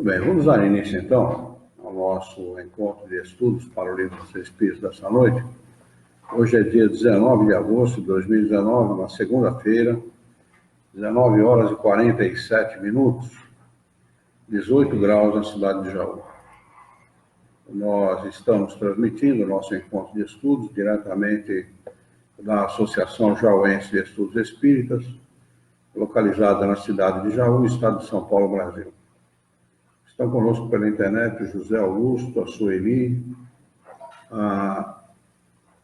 Muito bem, vamos dar início então ao nosso encontro de estudos para o Livro dos Espíritos dessa noite. Hoje é dia 19 de agosto de 2019, uma segunda-feira, 19 horas e 47 minutos, 18 graus na cidade de Jaú. Nós estamos transmitindo o nosso encontro de estudos diretamente da Associação Jauense de Estudos Espíritas, localizada na cidade de Jaú, estado de São Paulo, Brasil. Estão conosco pela internet o José Augusto, a Sueli, a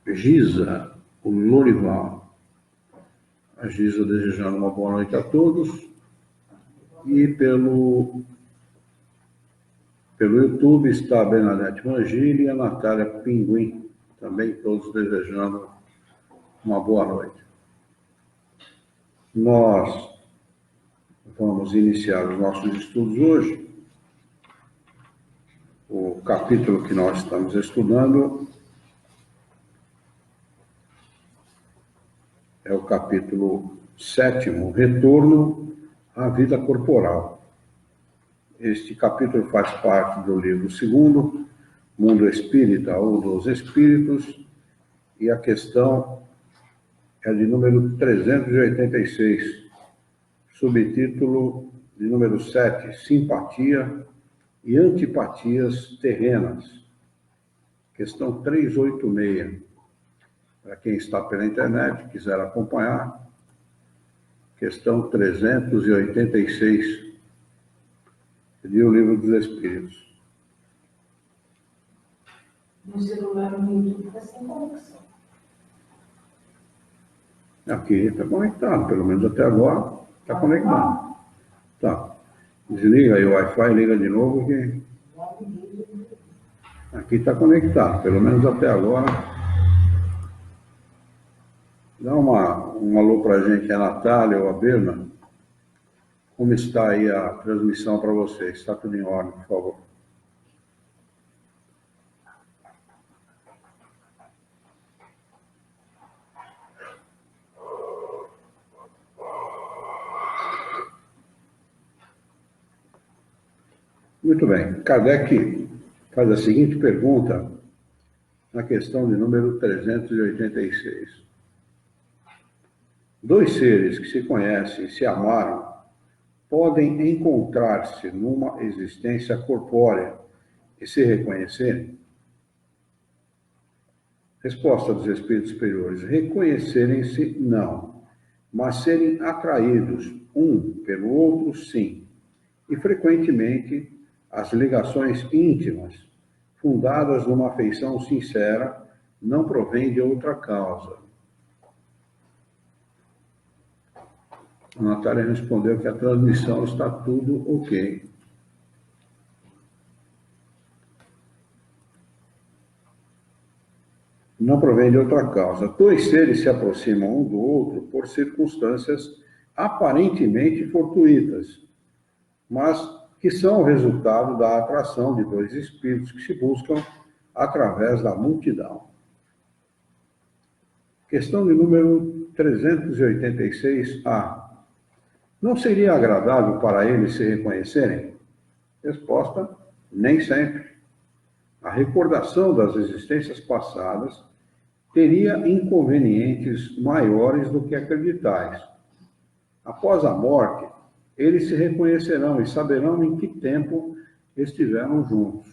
Giza, o Lorival. A Giza desejando uma boa noite a todos. E pelo YouTube está a Bernadette Mangini e a Natália Pinguim, também todos desejando uma boa noite. Nós vamos iniciar os nossos estudos hoje. O capítulo que nós estamos estudando é o capítulo 7º, Retorno à Vida Corporal. Este capítulo faz parte do livro 2º, Mundo Espírita ou dos Espíritos, e a questão é de número 386, subtítulo de número 7, Simpatia e Antipatias Terrenas. Questão 386. Para quem está pela internet, quiser acompanhar, questão 386 de O Livro dos Espíritos. No celular, no YouTube, está sem conexão. Aqui está conectado, pelo menos até agora está conectado. Tá. Desliga aí o Wi-Fi, liga de novo que aqui está conectado, pelo menos até agora. Dá um alô para a gente, a Natália ou a Berna. Como está aí a transmissão para vocês? Está tudo em ordem, por favor. Muito bem. Kardec faz a seguinte pergunta na questão de número 386. Dois seres que se conhecem e se amaram podem encontrar-se numa existência corpórea e se reconhecerem? Resposta dos espíritos superiores: reconhecerem-se, não, mas serem atraídos um pelo outro, sim, e frequentemente as ligações íntimas, fundadas numa afeição sincera, não provêm de outra causa. A Natália respondeu que a transmissão está tudo ok. Não provém de outra causa. Dois seres se aproximam um do outro por circunstâncias aparentemente fortuitas, mas que são o resultado da atração de dois espíritos que se buscam através da multidão. Questão de número 386A. Não seria agradável para eles se reconhecerem? Resposta: nem sempre. A recordação das existências passadas teria inconvenientes maiores do que acreditais. Após a morte, eles se reconhecerão e saberão em que tempo estiveram juntos.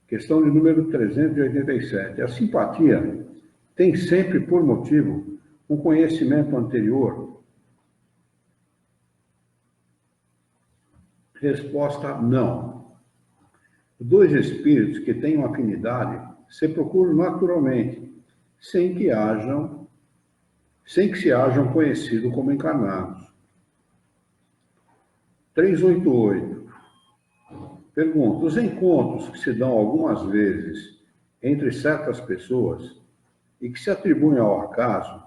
Questão de número 387. A simpatia tem sempre por motivo um conhecimento anterior? Resposta: não. Dois espíritos que tenham afinidade se procuram naturalmente, sem que se hajam conhecido como encarnados. 388. Pergunta: os encontros que se dão algumas vezes entre certas pessoas e que se atribuem ao acaso,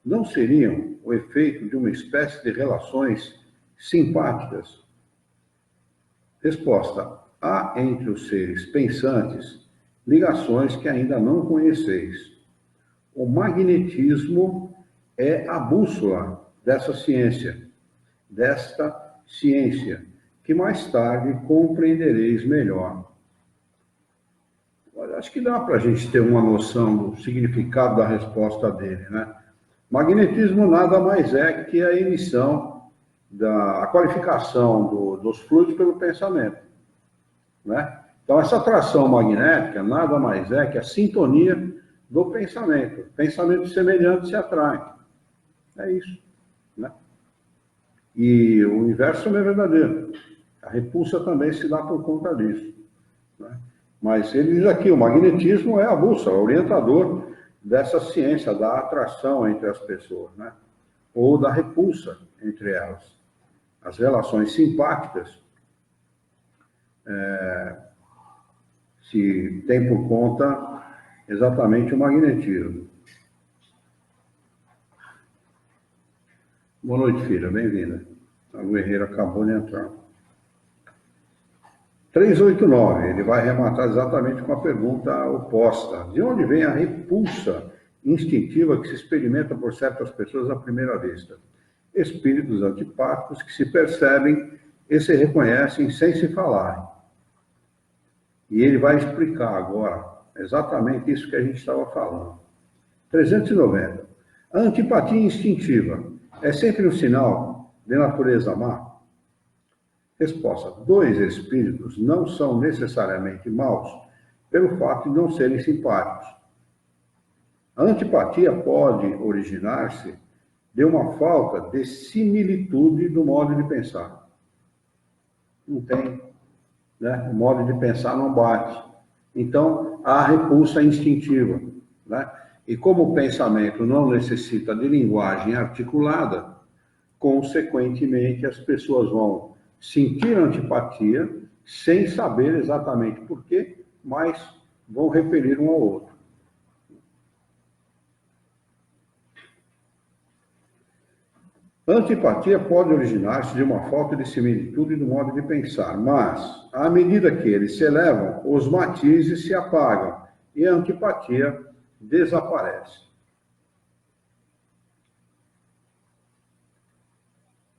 não seriam o efeito de uma espécie de relações simpáticas? Resposta: há entre os seres pensantes ligações que ainda não conheceis. O magnetismo é a bússola dessa ciência, desta ciência, que mais tarde compreendereis melhor. Acho que dá para a gente ter uma noção do significado da resposta dele, né? Magnetismo nada mais é que a emissão, a qualificação dos fluidos pelo pensamento, né? Então, essa atração magnética nada mais é que a sintonia do pensamento. Pensamentos semelhantes se atraem. É isso, né? E o inverso também é verdadeiro. A repulsa também se dá por conta disso, né? Mas ele diz aqui, o magnetismo é a bússola, o orientador dessa ciência da atração entre as pessoas, né? Ou da repulsa entre elas. As relações simpáticas se tem por conta exatamente o magnetismo. Boa noite, filha, bem-vinda. A Guerreira acabou de entrar. 389, ele vai arrematar exatamente com a pergunta oposta. De onde vem a repulsa instintiva que se experimenta por certas pessoas à primeira vista? Espíritos antipáticos que se percebem e se reconhecem sem se falarem. E ele vai explicar agora exatamente isso que a gente estava falando. 390. A antipatia instintiva é sempre um sinal de natureza má? Resposta. Dois espíritos não são necessariamente maus pelo fato de não serem simpáticos. A antipatia pode originar-se de uma falta de similitude do modo de pensar. Não tem, né? O modo de pensar não bate. Então, há repulsa instintiva, né? E como o pensamento não necessita de linguagem articulada, consequentemente as pessoas vão sentir antipatia, sem saber exatamente por quê, mas vão repelir um ao outro. A antipatia pode originar-se de uma falta de similitude no modo de pensar, mas, à medida que eles se elevam, os matizes se apagam e a antipatia desaparece.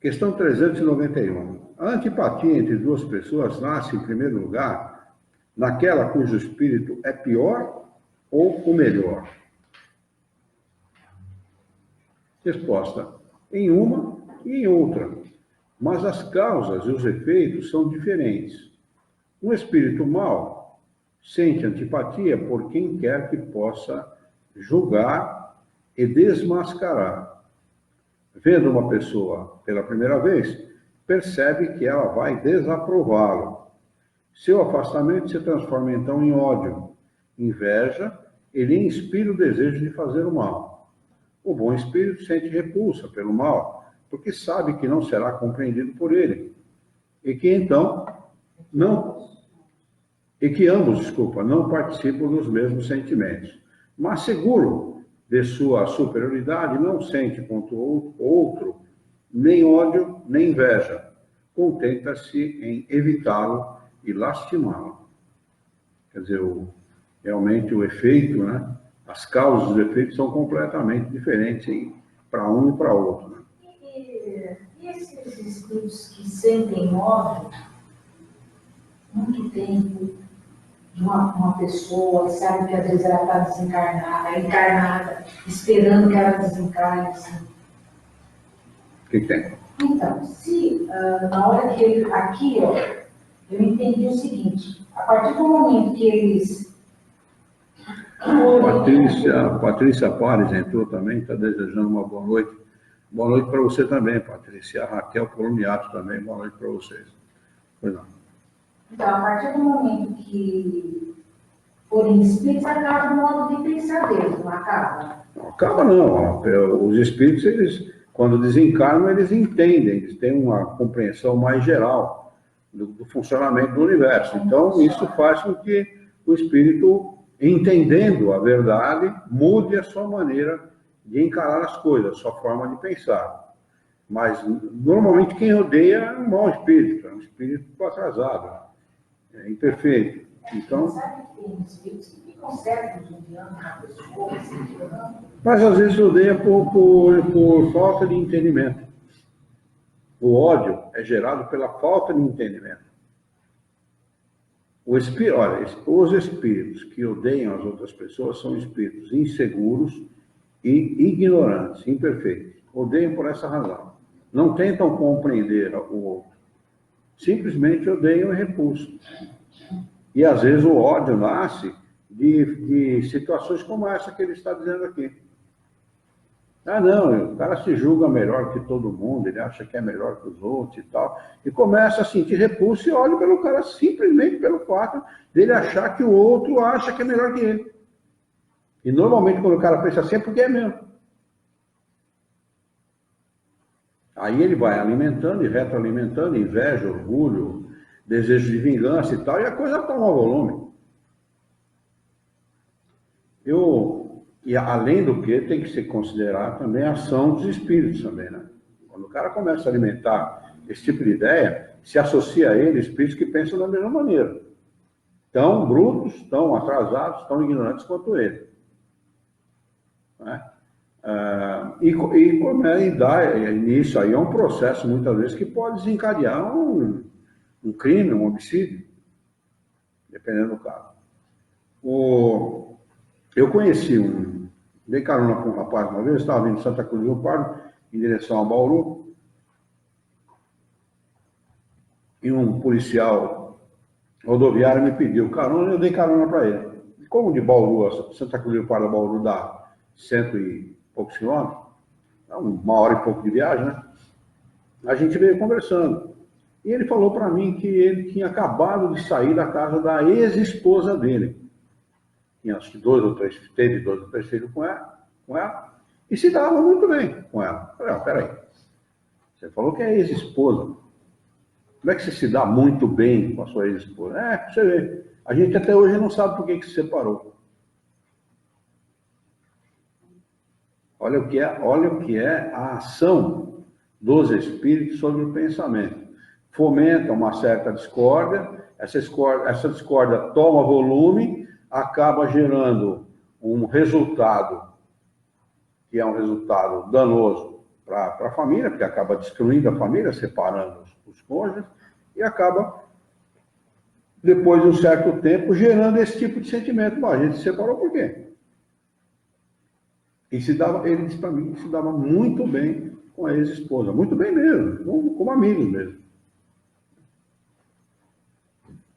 Questão 391. A antipatia entre duas pessoas nasce, em primeiro lugar, naquela cujo espírito é pior ou o melhor? Resposta. Em uma e em outra. Mas as causas e os efeitos são diferentes. Um espírito mau sente antipatia por quem quer que possa julgar e desmascarar. Vendo uma pessoa pela primeira vez, percebe que ela vai desaprová-lo. Seu afastamento se transforma então em ódio, inveja, e lhe inspira o desejo de fazer o mal. O bom espírito sente repulsa pelo mal, porque sabe que não será compreendido por ele, e que então ambos, não participam dos mesmos sentimentos. Mas seguro de sua superioridade, não sente contra o outro nem ódio, nem inveja. Contenta-se em evitá-lo e lastimá-lo. Quer dizer, realmente o efeito, né? As causas dos efeitos são completamente diferentes para um e para outro. Né? E esses espíritos que sentem ódio muito tempo de uma pessoa, sabe que às vezes ela está desencarnada, encarnada, esperando que ela desencarne, assim. O que tem? Então, se na hora que ele, aqui, ó, eu entendi o seguinte, a partir do momento que eles... Patrícia Pares entrou também, está desejando uma boa noite. Boa noite para você também, Patrícia. A Raquel Poloniato também, boa noite para vocês. Pois não. Então, a partir do momento que forem espíritos, acaba o modo de pensar deles, não acaba? Não acaba não. Os espíritos, eles, quando desencarnam, eles entendem, eles têm uma compreensão mais geral do funcionamento do universo. Então, isso faz com que o espírito, entendendo a verdade, mude a sua maneira de encarar as coisas, a sua forma de pensar. Mas, normalmente, quem odeia é um mau espírito, é um espírito atrasado, é imperfeito. Então, sabe que tem espíritos que ficam certos odiando uma pessoa, mas às vezes odeia por falta de entendimento. O ódio é gerado pela falta de entendimento. Olha, os espíritos que odeiam as outras pessoas são espíritos inseguros e ignorantes, imperfeitos. Odeiam por essa razão. Não tentam compreender o outro. Simplesmente odeiam e repulsam. E às vezes o ódio nasce de situações como essa que ele está dizendo aqui. Ah, não, o cara se julga melhor que todo mundo, ele acha que é melhor que os outros e tal, e começa a sentir repulso e ódio pelo cara simplesmente pelo fato dele achar que o outro acha que é melhor que ele. E normalmente quando o cara pensa assim é porque é mesmo. Aí ele vai alimentando e retroalimentando inveja, orgulho, desejo de vingança e tal, e a coisa toma volume. E além do que, tem que se considerar também a ação dos espíritos também, né? Quando o cara começa a alimentar esse tipo de ideia, se associa a ele espíritos que pensam da mesma maneira. Tão brutos, tão atrasados, tão ignorantes quanto ele. Né? E dá início aí a um processo, muitas vezes, que pode desencadear um crime, um homicídio, dependendo do caso. Eu conheci dei carona para um rapaz uma vez, estava vindo de Santa Cruz do Pardo, em direção a Bauru, e um policial rodoviário me pediu carona e eu dei carona para ele. E como de Bauru, Santa Cruz do Pardo a Bauru dá 100 e poucos quilômetros, uma hora e pouco de viagem, né? A gente veio conversando. E ele falou para mim que ele tinha acabado de sair da casa da ex-esposa dele. Tinha acho que teve 2 ou 3 filhos com ela, e se dava muito bem com ela. Eu falei, peraí, você falou que é ex-esposa. Como é que você se dá muito bem com a sua ex-esposa? Você vê, a gente até hoje não sabe por que se separou. Olha o que é a ação dos espíritos sobre o pensamento. Fomenta uma certa discórdia, essa discórdia toma volume, acaba gerando um resultado que é um resultado danoso para a família, porque acaba destruindo a família, separando os cônjuges, e acaba, depois de um certo tempo, gerando esse tipo de sentimento. Bom, a gente se separou por quê? E ele disse para mim que se dava muito bem com a ex-esposa, muito bem mesmo, como amigos mesmo.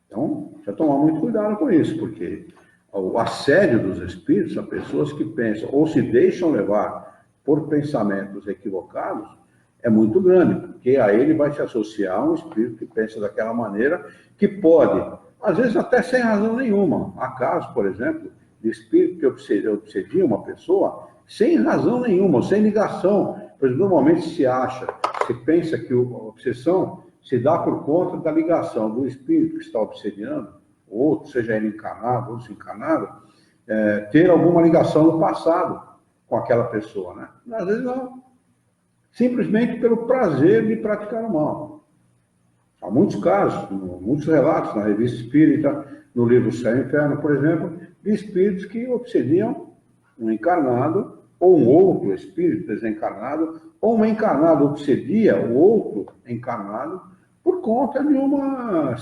Então, precisa tomar muito cuidado com isso, porque o assédio dos espíritos a pessoas que pensam ou se deixam levar por pensamentos equivocados é muito grande, porque a ele vai se associar a um espírito que pensa daquela maneira, que pode, às vezes até sem razão nenhuma. Há casos, por exemplo, de espírito que obsedia uma pessoa sem razão nenhuma, sem ligação. Pois normalmente se pensa que a obsessão se dá por conta da ligação do espírito que está obsediando, ou seja ele encarnado ou desencarnado, ter alguma ligação no passado com aquela pessoa, né? Às vezes não. Simplesmente pelo prazer de praticar o mal. Há muitos casos, muitos relatos na revista espírita, no livro Céu e Inferno, por exemplo, de espíritos que obsediam um encarnado ou um outro espírito desencarnado, ou um encarnado obsedia o outro encarnado por conta de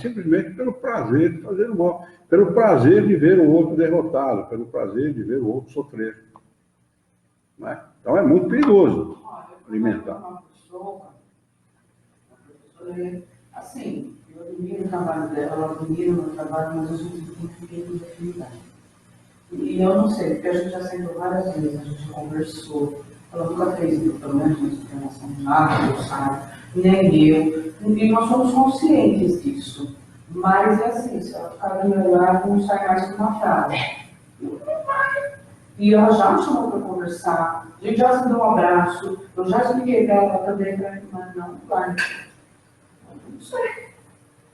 simplesmente pelo prazer de fazer o mal, pelo prazer de ver o outro derrotado, pelo prazer de ver o outro sofrer. Não é? Então é muito perigoso alimentar. Uma professora, assim, eu admiro o trabalho dela, eu admiro o meu trabalho, mas eu sou muito de afinidade. E eu não sei, porque a gente já sentou várias vezes, a gente conversou, ela nunca fez pelo menos uma explanação de nada, eu sabe, nem eu, e nós somos conscientes disso. Mas é assim, se ela ficar do meu lado, não sai mais com uma frase. Não vai. E ela já me chamou para conversar, a gente já se deu um abraço, eu já expliquei para ela também, mas não vai. Não sei,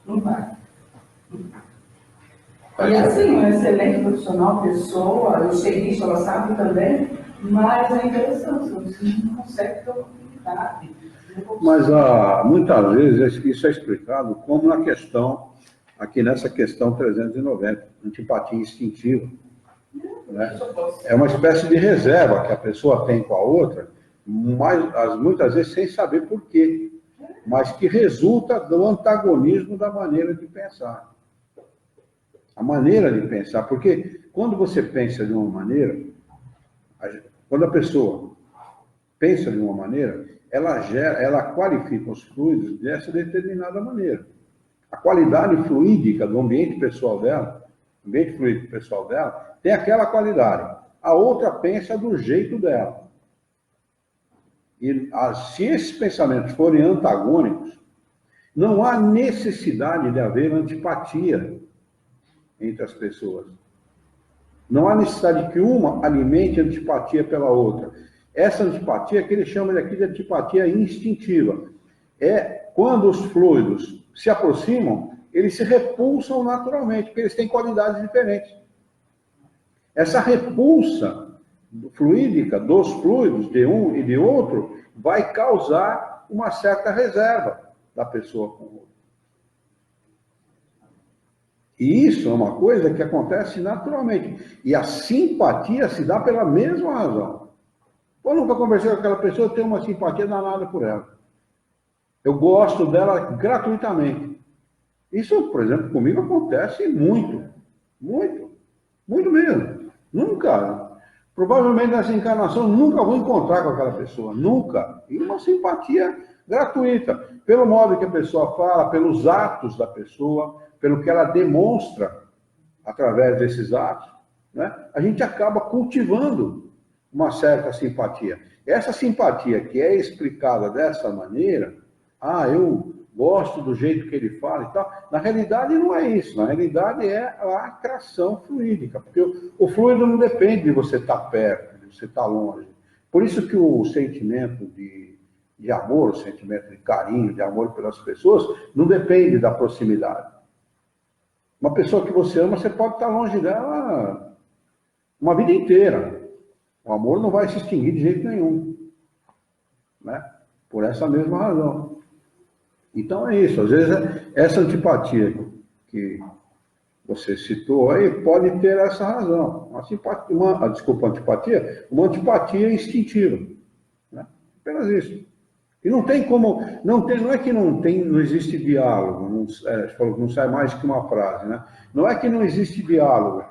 não vai. E assim, um excelente profissional, pessoa, eu sei disso, ela sabe também, mas é interessante, você não consegue ter oportunidade. Mas muitas vezes isso é explicado como aqui nessa questão 390, antipatia instintiva. Né? É uma espécie de reserva que a pessoa tem com a outra, mas muitas vezes sem saber por quê. mas que resulta do antagonismo da maneira de pensar. A maneira de pensar, porque quando você pensa de uma maneira, quando a pessoa pensa de uma maneira, ela qualifica os fluidos dessa determinada maneira. A qualidade fluídica do ambiente pessoal dela, o ambiente fluídico pessoal dela, tem aquela qualidade. A outra pensa do jeito dela. E se esses pensamentos forem antagônicos, não há necessidade de haver antipatia entre as pessoas. Não há necessidade que uma alimente antipatia pela outra. Essa antipatia que ele chama aqui de antipatia instintiva. É quando os fluidos se aproximam, eles se repulsam naturalmente, porque eles têm qualidades diferentes. Essa repulsa fluídica dos fluidos de um e de outro vai causar uma certa reserva da pessoa com o outro. E isso é uma coisa que acontece naturalmente. E a simpatia se dá pela mesma razão. Eu nunca conversei com aquela pessoa, eu tenho uma simpatia danada por ela. Eu gosto dela gratuitamente. Isso, por exemplo, comigo acontece muito. Muito. Muito mesmo. Nunca. Provavelmente nessa encarnação nunca vou encontrar com aquela pessoa. Nunca. E uma simpatia gratuita. Pelo modo que a pessoa fala, pelos atos da pessoa, pelo que ela demonstra através desses atos, né? A gente acaba cultivando uma certa simpatia. Essa simpatia que é explicada dessa maneira, eu gosto do jeito que ele fala e tal, na realidade não é isso, na realidade é a atração fluídica, porque o fluido não depende de você estar perto, de você estar longe. Por isso que o sentimento de amor, o sentimento de carinho, de amor pelas pessoas, não depende da proximidade. Uma pessoa que você ama, você pode estar longe dela uma vida inteira. O amor não vai se extinguir de jeito nenhum, né? Por essa mesma razão. Então é isso. Às vezes, essa antipatia que você citou aí pode ter essa razão. Uma antipatia instintiva, né? Apenas isso. E não tem como, não é que não existe diálogo, não sai mais que uma frase, né? Não é que não existe diálogo,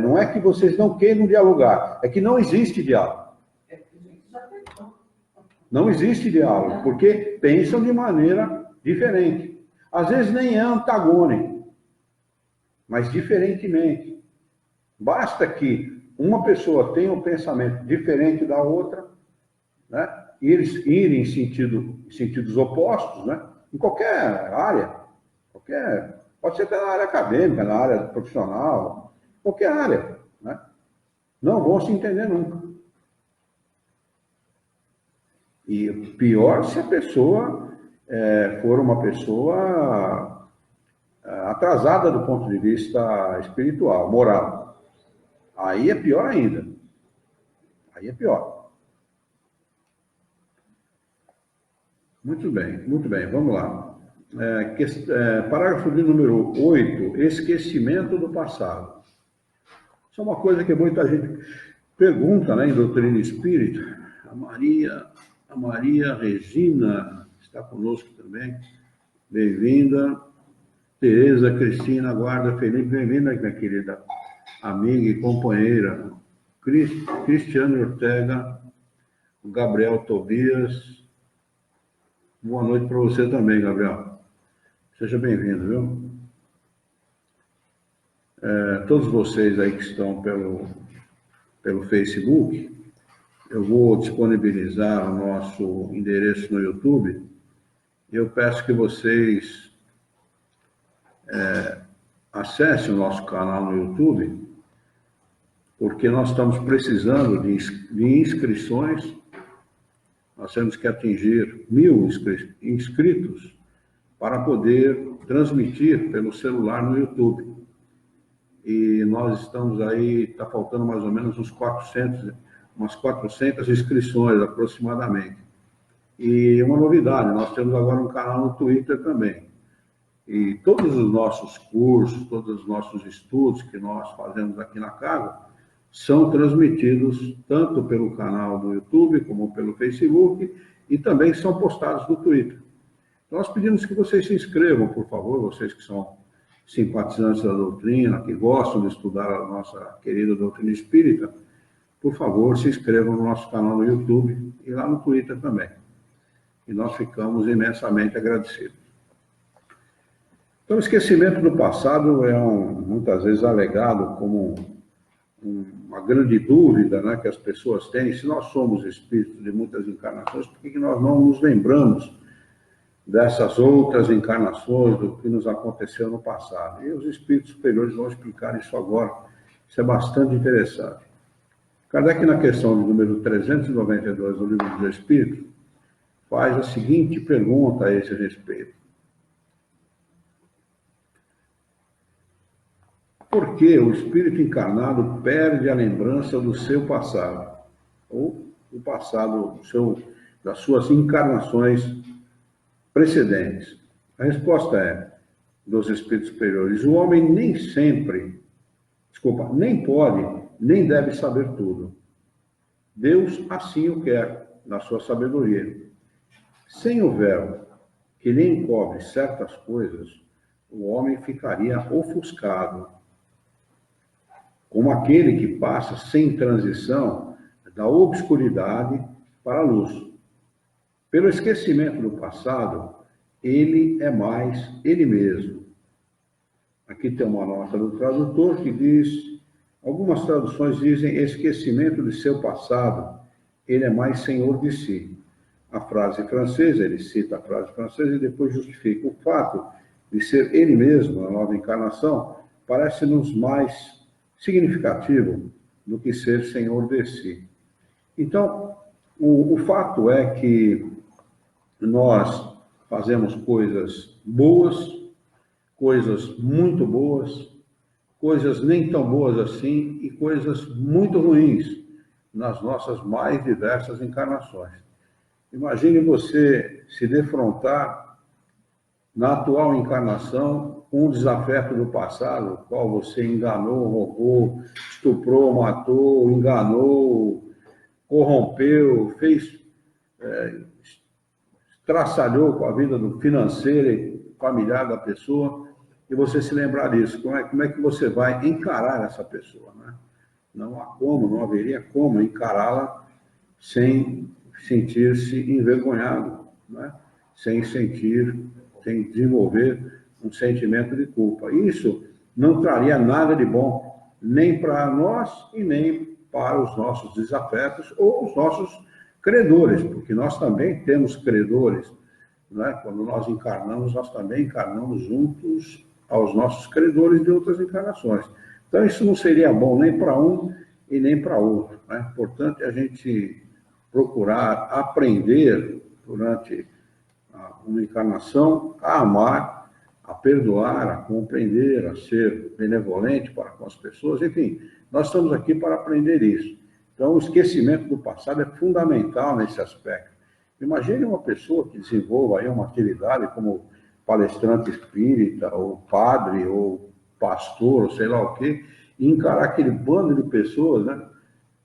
não é que vocês não queiram dialogar, é que não existe diálogo. Não existe diálogo, porque pensam de maneira diferente. Às vezes nem é antagônico, mas diferentemente. Basta que uma pessoa tenha um pensamento diferente da outra, né? E eles irem em sentidos opostos, né? Em qualquer área, pode ser até na área acadêmica, na área profissional, qualquer área, né? Não vão se entender nunca. E pior se a pessoa for uma pessoa atrasada do ponto de vista espiritual, moral. Aí é pior ainda. Aí é pior. Muito bem, vamos lá. Parágrafo de número 8, esquecimento do passado. Isso é uma coisa que muita gente pergunta, né, em doutrina espírita. A Maria Regina está conosco também. Bem-vinda. Tereza, Cristina, Guarda, Felipe, bem-vinda, minha querida amiga e companheira. Cristiano Ortega, Gabriel Tobias. Boa noite para você também, Gabriel. Seja bem-vindo, viu? Todos vocês aí que estão pelo Facebook, eu vou disponibilizar o nosso endereço no YouTube. Eu peço que vocês acessem o nosso canal no YouTube, porque nós estamos precisando de inscrições. Nós temos que atingir 1.000 inscritos para poder transmitir pelo celular no YouTube. E nós estamos aí, está faltando mais ou menos umas 400 inscrições aproximadamente. E uma novidade, nós temos agora um canal no Twitter também. E todos os nossos cursos, todos os nossos estudos que nós fazemos aqui na casa, são transmitidos tanto pelo canal do YouTube como pelo Facebook e também são postados no Twitter. Nós pedimos que vocês se inscrevam, por favor, vocês que são simpatizantes da doutrina, que gostam de estudar a nossa querida doutrina espírita, por favor, se inscrevam no nosso canal no YouTube e lá no Twitter também. E nós ficamos imensamente agradecidos. Então, o esquecimento do passado é muitas vezes alegado como uma grande dúvida, né, que as pessoas têm. Se nós somos espíritos de muitas encarnações, por que nós não nos lembramos dessas outras encarnações, do que nos aconteceu no passado? E os espíritos superiores vão explicar isso agora. Isso é bastante interessante. Kardec, na questão de número 392 do Livro dos Espíritos, faz a seguinte pergunta a esse respeito. Por que o espírito encarnado perde a lembrança do seu passado? Ou o passado das suas encarnações precedentes? A resposta dos espíritos superiores: o homem nem pode, nem deve saber tudo. Deus assim o quer, na sua sabedoria. Sem o véu que lhe encobre certas coisas, o homem ficaria ofuscado, como aquele que passa sem transição da obscuridade para a luz. Pelo esquecimento do passado, ele é mais ele mesmo. Aqui tem uma nota do tradutor que diz, algumas traduções dizem esquecimento de seu passado, ele é mais senhor de si. A frase francesa, ele cita a frase francesa e depois justifica o fato de ser ele mesmo, na nova encarnação, parece-nos mais significativo do que ser senhor de si. Então, o fato é que nós fazemos coisas boas, coisas muito boas, coisas nem tão boas assim e coisas muito ruins nas nossas mais diversas encarnações. Imagine você se defrontar na atual encarnação com um desafeto do passado, o qual você enganou, roubou, estuprou, matou, enganou, corrompeu, estraçalhou com a vida financeira e familiar da pessoa, e você se lembrar disso. Como é que você vai encarar essa pessoa, né? Não haveria como encará-la sem sentir-se envergonhado, né? sem desenvolver um sentimento de culpa. Isso não traria nada de bom, nem para nós e nem para os nossos desafetos ou os nossos credores, porque nós também temos credores, né? Quando nós encarnamos, nós também encarnamos juntos aos nossos credores de outras encarnações. Então, isso não seria bom nem para um e nem para outro, né? Importante a gente procurar aprender durante uma encarnação a amar, a perdoar, a compreender, a ser benevolente para com as pessoas. Enfim, nós estamos aqui para aprender isso. Então, o esquecimento do passado é fundamental nesse aspecto. Imagine uma pessoa que desenvolva aí uma atividade como palestrante espírita, ou padre, ou pastor, ou sei lá o quê, e encarar aquele bando de pessoas, né,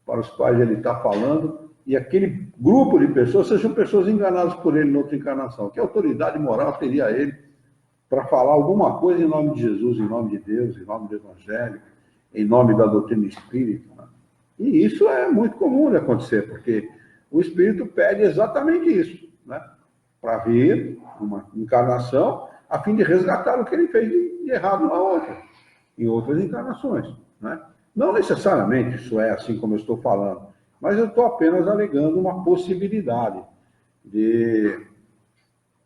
para os quais ele está falando, e aquele grupo de pessoas sejam pessoas enganadas por ele em outra encarnação. Que autoridade moral teria ele para falar alguma coisa em nome de Jesus, em nome de Deus, em nome do Evangelho, em nome da doutrina espírita, né? E isso é muito comum de acontecer, porque o espírito pede exatamente isso, né? Para vir uma encarnação a fim de resgatar o que ele fez de errado na outra, em outras encarnações, né? Não necessariamente isso é assim como eu estou falando, mas eu estou apenas alegando uma possibilidade de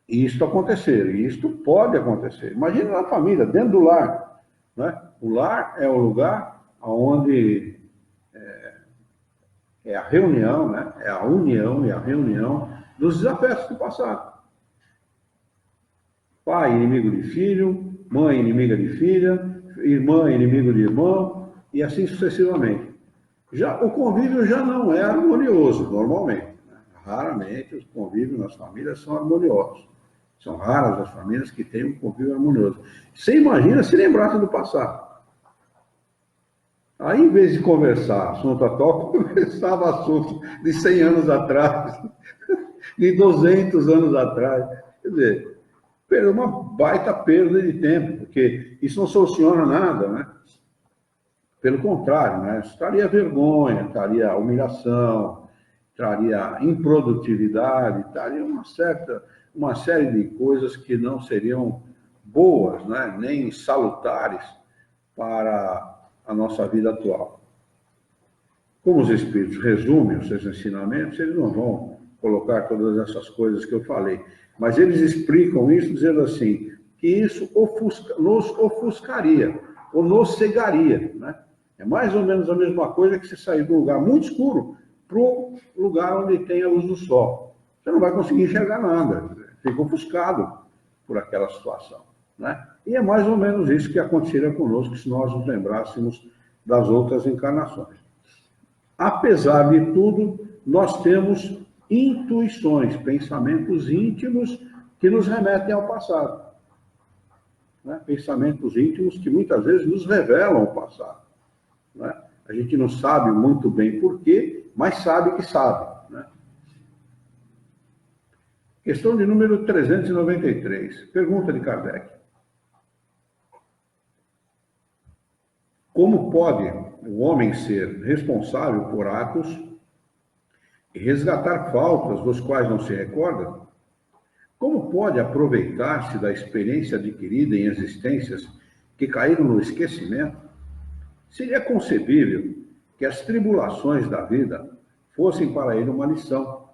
isto acontecer, e isto pode acontecer. Imagina na família, dentro do lar, né? O lar é o lugar onde é a reunião, né? É a união e a reunião dos desafetos do passado. Pai inimigo de filho, mãe inimiga de filha, irmã inimigo de irmão, e assim sucessivamente. O convívio já não é harmonioso, normalmente, né? Raramente os convívios nas famílias são harmoniosos. São raras as famílias que têm um convívio harmonioso. Você imagina se lembrasse do passado. Aí, em vez de conversar assunto atual, conversava assunto de 100 anos atrás, de 200 anos atrás. Quer dizer, uma baita perda de tempo, porque isso não soluciona nada, né? Pelo contrário, né? Isso traria vergonha, traria humilhação, traria improdutividade, traria uma série de coisas que não seriam boas, né? Nem salutares para a nossa vida atual. Como os Espíritos resumem os seus ensinamentos, eles não vão colocar todas essas coisas que eu falei, mas eles explicam isso dizendo assim, que isso nos ofuscaria, ou nos cegaria, né? É mais ou menos a mesma coisa que você sair de um lugar muito escuro para um lugar onde tem a luz do sol. Você não vai conseguir enxergar nada, fica ofuscado por aquela situação, né? E é mais ou menos isso que aconteceria conosco se nós nos lembrássemos das outras encarnações. Apesar de tudo, nós temos intuições, pensamentos íntimos que nos remetem ao passado, né? Pensamentos íntimos que muitas vezes nos revelam o passado, né? A gente não sabe muito bem porquê, mas sabe que sabe, né? Questão de número 393. Pergunta de Kardec. Como pode o homem ser responsável por atos e resgatar faltas dos quais não se recorda? Como pode aproveitar-se da experiência adquirida em existências que caíram no esquecimento? Seria concebível que as tribulações da vida fossem para ele uma lição,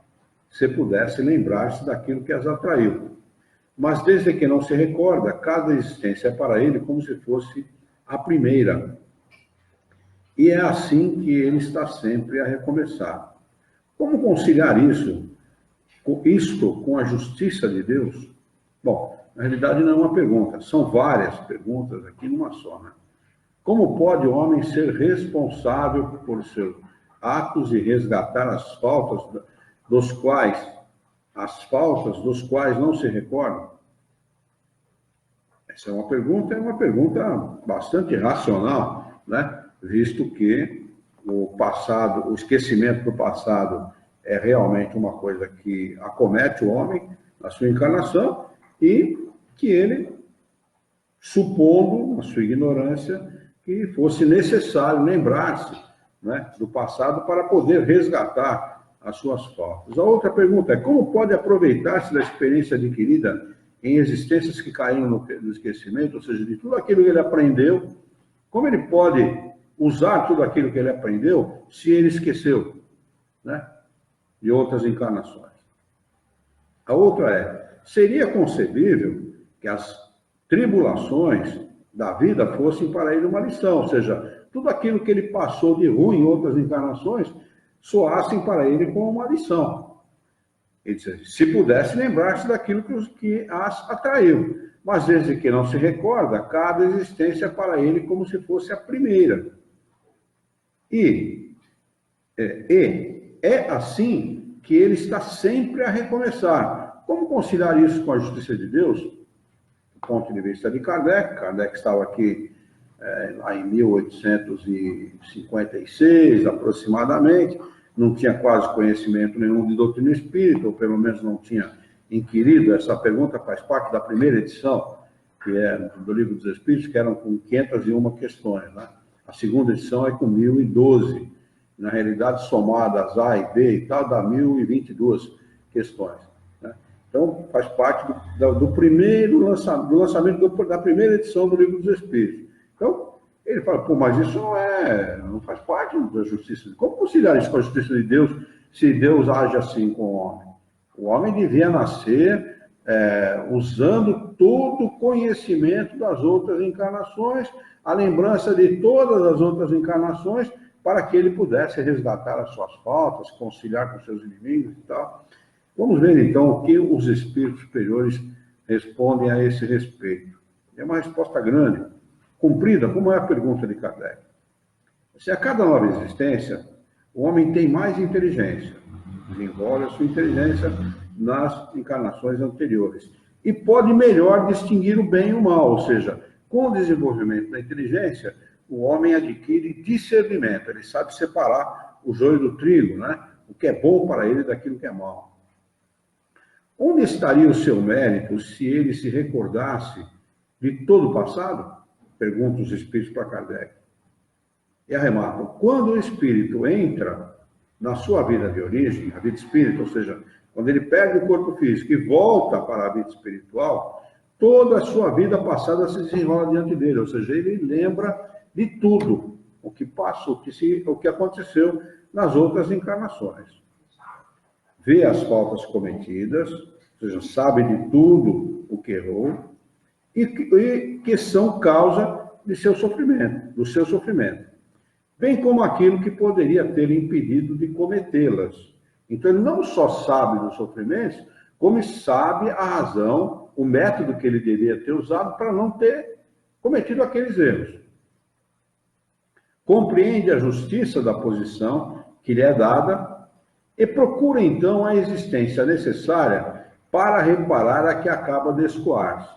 se pudesse lembrar-se daquilo que as atraiu. Mas desde que não se recorda, cada existência é para ele como se fosse a primeira. E é assim que ele está sempre a recomeçar. Como conciliar isto com a justiça de Deus? Bom, na realidade não é uma pergunta, são várias perguntas aqui numa só, né? Como pode o homem ser responsável por seus atos e resgatar as faltas dos quais não se recorda? Essa é uma pergunta bastante racional, né? Visto que o passado, o esquecimento do passado é realmente uma coisa que acomete o homem na sua encarnação e que ele, supondo, na sua ignorância, que fosse necessário lembrar-se, né, do passado para poder resgatar as suas faltas. A outra pergunta é, como pode aproveitar-se da experiência adquirida em existências que caíram no esquecimento, ou seja, de tudo aquilo que ele aprendeu, como ele pode usar tudo aquilo que ele aprendeu se ele esqueceu, né, de outras encarnações? A outra é, seria concebível que as tribulações da vida fossem para ele uma lição, ou seja, tudo aquilo que ele passou de ruim em outras encarnações soassem para ele como uma lição. Ele diz, se pudesse lembrar-se daquilo que as atraiu, mas desde que não se recorda, cada existência é para ele como se fosse a primeira. E é assim que ele está sempre a recomeçar. Como conciliar isso com a justiça de Deus? Do ponto de vista de Kardec, Kardec estava aqui lá em 1856, aproximadamente, não tinha quase conhecimento nenhum de doutrina espírita, ou pelo menos não tinha inquirido. Essa pergunta faz parte da primeira edição, que é do Livro dos Espíritos, que eram com 501 questões, né? A segunda edição é com 1012. Na realidade, somadas A e B e tal, dá 1022 questões, né? Então, faz parte do primeiro lançamento da primeira edição do Livro dos Espíritos. Então, ele fala, pô, mas isso não faz parte da justiça. Como conciliar isso com a justiça de Deus, se Deus age assim com o homem? O homem devia nascer usando todo o conhecimento das outras encarnações, a lembrança de todas as outras encarnações, para que ele pudesse resgatar as suas faltas, conciliar com seus inimigos e tal. Vamos ver, então, o que os espíritos superiores respondem a esse respeito. É uma resposta grande, comprida, como é a pergunta de Kardec. Se a cada nova existência, o homem tem mais inteligência, desenvolve a sua inteligência nas encarnações anteriores, e pode melhor distinguir o bem e o mal, ou seja, com o desenvolvimento da inteligência, o homem adquire discernimento, ele sabe separar o joio do trigo, né? O que é bom para ele daquilo que é mal. Onde estaria o seu mérito se ele se recordasse de todo o passado? Perguntam os espíritos para Kardec. E arrematam, quando o espírito entra na sua vida de origem, a vida espírita, ou seja, quando ele perde o corpo físico e volta para a vida espiritual, toda a sua vida passada se desenrola diante dele, ou seja, ele lembra de tudo o que passou, o que aconteceu nas outras encarnações. Vê as faltas cometidas, ou seja, sabe de tudo o que errou, e que são causa de seu sofrimento, do seu sofrimento. Bem como aquilo que poderia ter impedido de cometê-las. Então, ele não só sabe dos sofrimentos, como sabe a razão, o método que ele deveria ter usado para não ter cometido aqueles erros. Compreende a justiça da posição que lhe é dada e procura, então, a existência necessária para reparar a que acaba de escoar-se.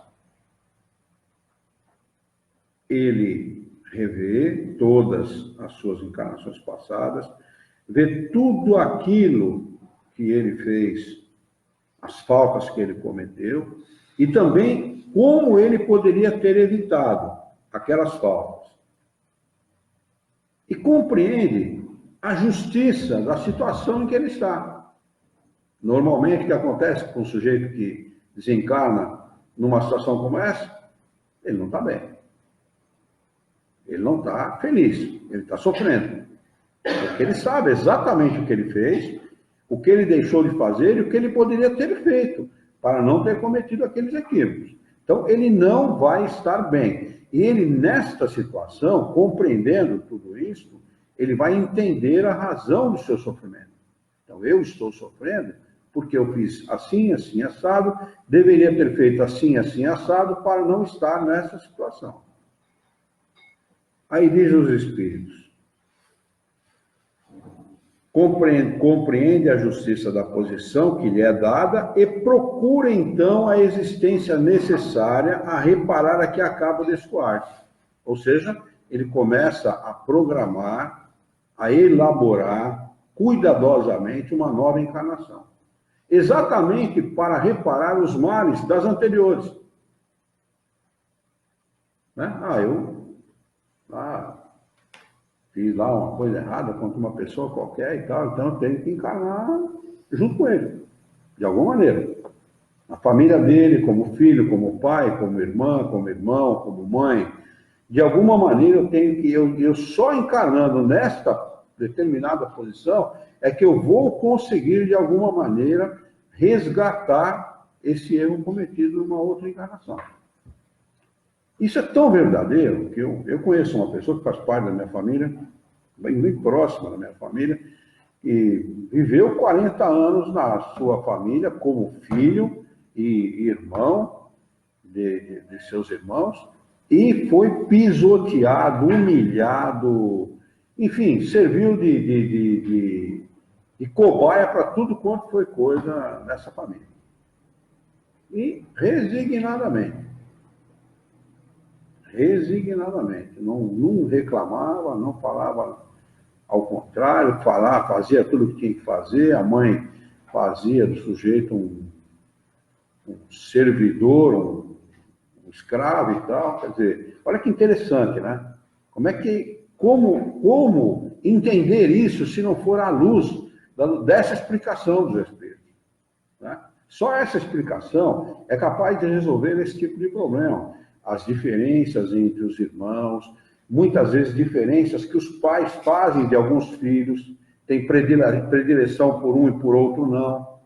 Ele revê todas as suas encarnações passadas, vê tudo aquilo que ele fez, as faltas que ele cometeu, e também como ele poderia ter evitado aquelas faltas. E compreende a justiça da situação em que ele está. Normalmente, o que acontece com um sujeito que desencarna numa situação como essa? Ele não está bem. Ele não está feliz, ele está sofrendo. Porque ele sabe exatamente o que ele fez, o que ele deixou de fazer e o que ele poderia ter feito para não ter cometido aqueles equívocos. Então, ele não vai estar bem. E ele, nesta situação, compreendendo tudo isso, ele vai entender a razão do seu sofrimento. Então, eu estou sofrendo porque eu fiz assim, assim, assado, deveria ter feito assim, assim, assado, para não estar nessa situação. Aí diz os espíritos, compreende a justiça da posição que lhe é dada e procura, então, a existência necessária a reparar a que acaba de escoar. Ou seja, ele começa a programar, a elaborar cuidadosamente uma nova encarnação. Exatamente para reparar os males das anteriores. Né? Fiz lá uma coisa errada contra uma pessoa qualquer e tal, então eu tenho que encarnar junto com ele, de alguma maneira. A família dele, como filho, como pai, como irmã, como irmão, como mãe, de alguma maneira eu tenho que, eu só encarnando nesta determinada posição, é que eu vou conseguir, de alguma maneira, resgatar esse erro cometido numa outra encarnação. Isso é tão verdadeiro que eu conheço uma pessoa que faz parte da minha família, bem próxima da minha família, e viveu 40 anos na sua família como filho e irmão de seus irmãos, e foi pisoteado, humilhado, enfim, serviu de cobaia para tudo quanto foi coisa nessa família. E resignadamente, não reclamava, não falava ao contrário, fazia tudo o que tinha que fazer, a mãe fazia do sujeito um servidor, um escravo e tal, quer dizer, olha que interessante, né? Como entender isso se não for à luz dessa explicação dos espíritos, né? Só essa explicação é capaz de resolver esse tipo de problema. As diferenças entre os irmãos, muitas vezes diferenças que os pais fazem de alguns filhos, tem predileção por um e por outro não.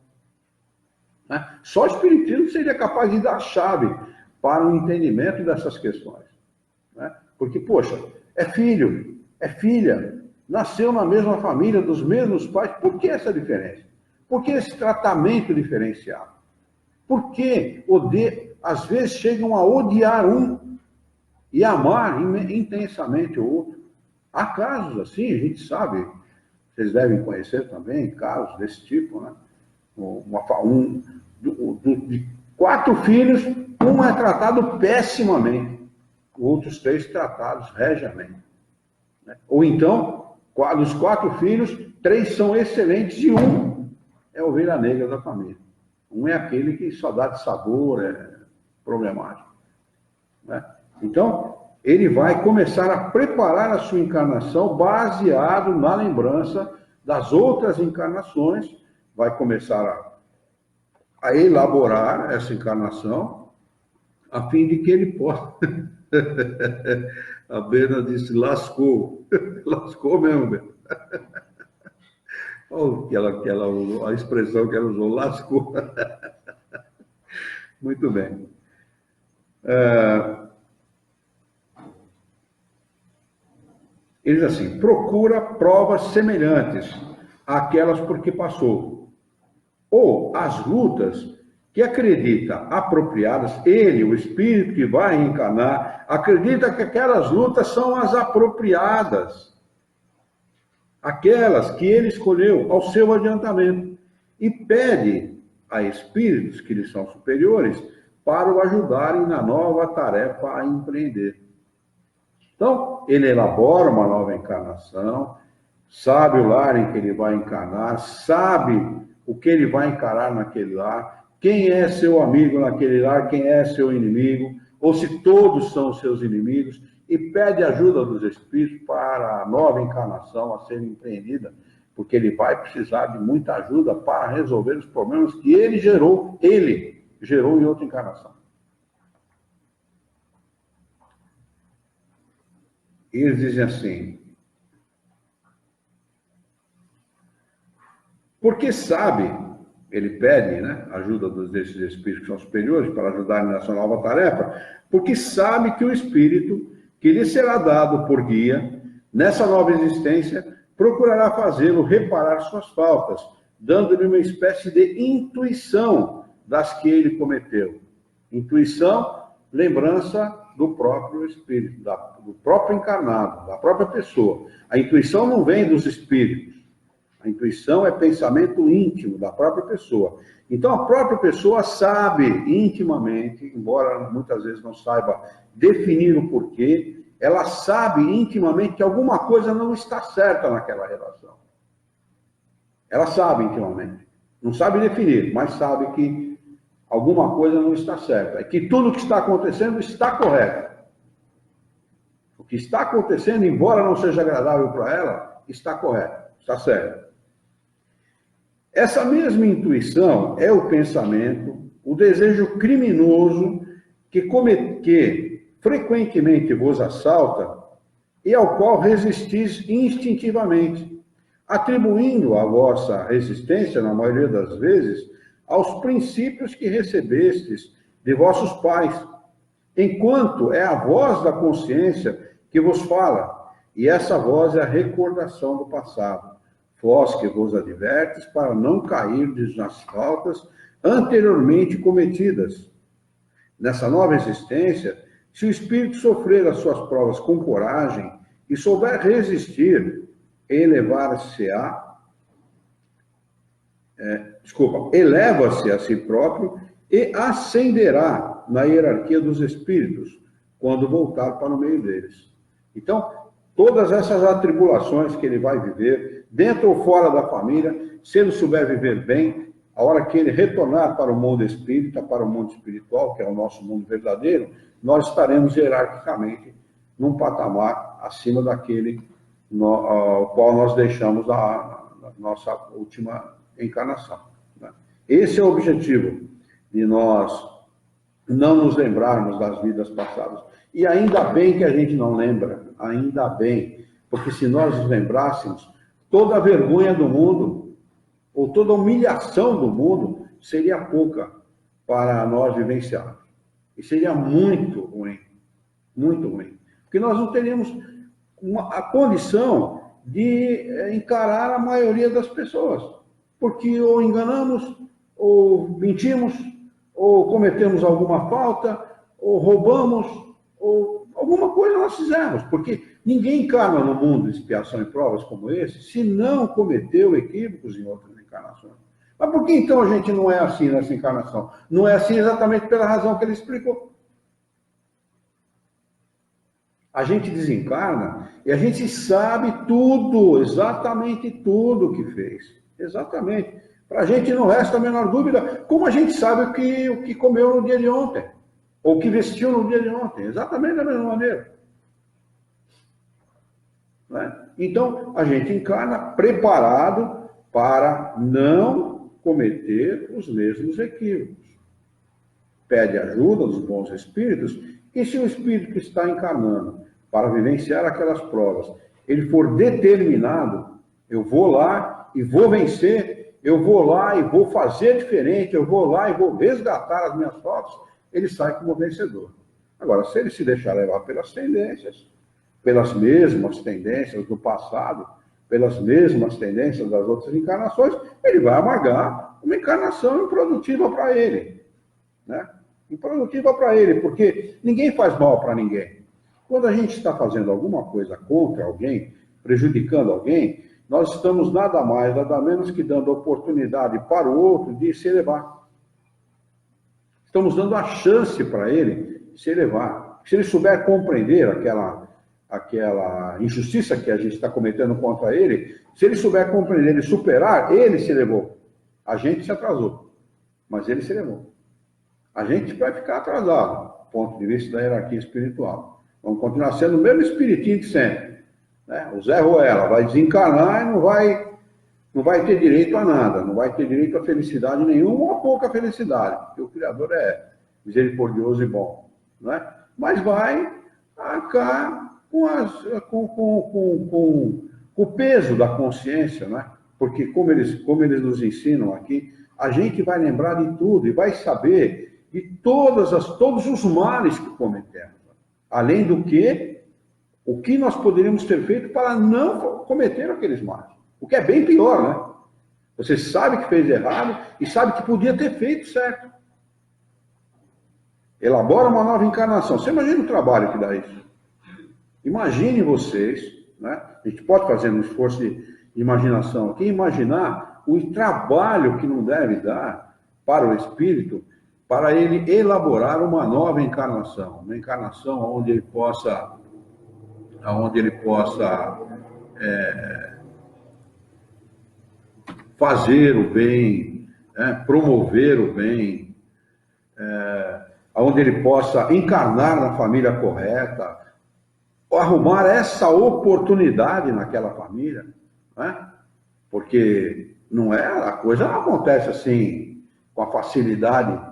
Né? Só o Espiritismo seria capaz de dar a chave para o entendimento dessas questões. Né? Porque, poxa, é filho, é filha, nasceu na mesma família, dos mesmos pais, por que essa diferença? Por que esse tratamento diferenciado? Por que às vezes chegam a odiar um e amar intensamente o outro? Há casos assim, a gente sabe, vocês devem conhecer também casos desse tipo, né? De 4 filhos, um é tratado pessimamente, outros 3 tratados regiamente. Né? Ou então, dos 4 filhos, 3 são excelentes e um é a ovelha negra da família. Um é aquele que só dá de sabor, é problemático, né? Então, ele vai começar a preparar a sua encarnação baseado na lembrança das outras encarnações, vai começar a elaborar essa encarnação, a fim de que ele possa... A Bena disse, lascou. Lascou mesmo, Bena. Olha a expressão que ela usou, lascou. Muito bem. Ele diz assim, procura provas semelhantes àquelas por que passou, ou as lutas que acredita apropriadas, ele, o espírito que vai reencarnar, acredita que aquelas lutas são as apropriadas, aquelas que ele escolheu ao seu adiantamento, e pede a espíritos que lhe são superiores para o ajudarem na nova tarefa a empreender. Então, ele elabora uma nova encarnação, sabe o lar em que ele vai encarnar, sabe o que ele vai encarar naquele lar, quem é seu amigo naquele lar, quem é seu inimigo, ou se todos são seus inimigos, e pede ajuda dos espíritos para a nova encarnação a ser empreendida, porque ele vai precisar de muita ajuda para resolver os problemas que ele gerou em outra encarnação. E eles dizem assim, porque sabe, ele pede, né, ajuda desses espíritos que são superiores para ajudarem nessa nova tarefa, porque sabe que o espírito que lhe será dado por guia, nessa nova existência, procurará fazê-lo reparar suas faltas, dando-lhe uma espécie de intuição das que ele cometeu. Intuição, lembrança do próprio espírito, do próprio encarnado, da própria pessoa. A intuição não vem dos espíritos. A intuição é pensamento íntimo da própria pessoa. Então, a própria pessoa sabe intimamente, embora muitas vezes não saiba definir o porquê, ela sabe intimamente que alguma coisa não está certa naquela relação. Ela sabe intimamente. Não sabe definir, mas sabe que alguma coisa não está certa. É que tudo que está acontecendo está correto. O que está acontecendo, embora não seja agradável para ela, está correto, está certo. Essa mesma intuição é o pensamento, o desejo criminoso que frequentemente vos assalta e ao qual resistis instintivamente, atribuindo a vossa resistência, na maioria das vezes, aos princípios que recebestes de vossos pais, enquanto é a voz da consciência que vos fala, e essa voz é a recordação do passado. Vós que vos advertes para não cairdes nas faltas anteriormente cometidas. Nessa nova existência, se o espírito sofrer as suas provas com coragem e souber resistir, eleva-se a si próprio e ascenderá na hierarquia dos espíritos quando voltar para o meio deles. Então, todas essas atribulações que ele vai viver, dentro ou fora da família, se ele souber viver bem, a hora que ele retornar para o mundo espírita, para o mundo espiritual, que é o nosso mundo verdadeiro, nós estaremos hierarquicamente num patamar acima daquele ao qual nós deixamos a nossa última encarnação, né? Esse é o objetivo de nós não nos lembrarmos das vidas passadas. E ainda bem que a gente não lembra, ainda bem, porque se nós nos lembrássemos, toda a vergonha do mundo, ou toda a humilhação do mundo, seria pouca para nós vivenciarmos. E seria muito ruim, porque nós não teríamos a condição de encarar a maioria das pessoas, porque ou enganamos, ou mentimos, ou cometemos alguma falta, ou roubamos, ou alguma coisa nós fizemos, porque ninguém encarna no mundo de expiação e provas como esse, se não cometeu equívocos em outras encarnações. Mas por que então a gente não é assim nessa encarnação? Não é assim exatamente pela razão que ele explicou. A gente desencarna e a gente sabe tudo, exatamente tudo que fez. Exatamente. Para a gente não resta a menor dúvida, como a gente sabe o que comeu no dia de ontem, ou o que vestiu no dia de ontem, exatamente da mesma maneira. Né? Então, a gente encarna preparado para não cometer os mesmos equívocos. Pede ajuda dos bons espíritos, e se o espírito que está encarnando para vivenciar aquelas provas, ele for determinado, eu vou lá e vou vencer, eu vou lá e vou fazer diferente, eu vou lá e vou resgatar as minhas fotos, ele sai como vencedor. Agora, se ele se deixar levar pelas tendências, pelas mesmas tendências do passado, pelas mesmas tendências das outras encarnações, ele vai amargar uma encarnação improdutiva para ele. Né? Improdutiva para ele, porque ninguém faz mal para ninguém. Quando a gente está fazendo alguma coisa contra alguém, prejudicando alguém, nós estamos nada mais, nada menos que dando oportunidade para o outro de se elevar. Estamos dando a chance para ele de se elevar. Se ele souber compreender aquela injustiça que a gente está cometendo contra ele, se ele souber compreender e superar, ele se elevou. A gente se atrasou, mas ele se elevou. A gente vai ficar atrasado, do ponto de vista da hierarquia espiritual. Vamos continuar sendo o mesmo espiritinho de sempre. Né? O Zé Ruela vai desencarnar e não vai ter direito a nada, não vai ter direito a felicidade nenhuma ou a pouca felicidade, porque o Criador é misericordioso e bom. Né? Mas vai arcar com o peso da consciência, né? Porque como eles nos ensinam aqui, a gente vai lembrar de tudo e vai saber de todos os males que cometemos. Além do que, o que nós poderíamos ter feito para não cometer aqueles males. O que é bem pior, né? Você sabe que fez errado e sabe que podia ter feito certo. Elabora uma nova encarnação. Você imagina o trabalho que dá isso. Imagine vocês, né? A gente pode fazer um esforço de imaginação aqui, imaginar o trabalho que não deve dar para o espírito, para ele elaborar uma nova encarnação, uma encarnação onde ele possa fazer o bem, promover o bem, onde ele possa encarnar na família correta, arrumar essa oportunidade naquela família, né? Porque a coisa não acontece assim com a facilidade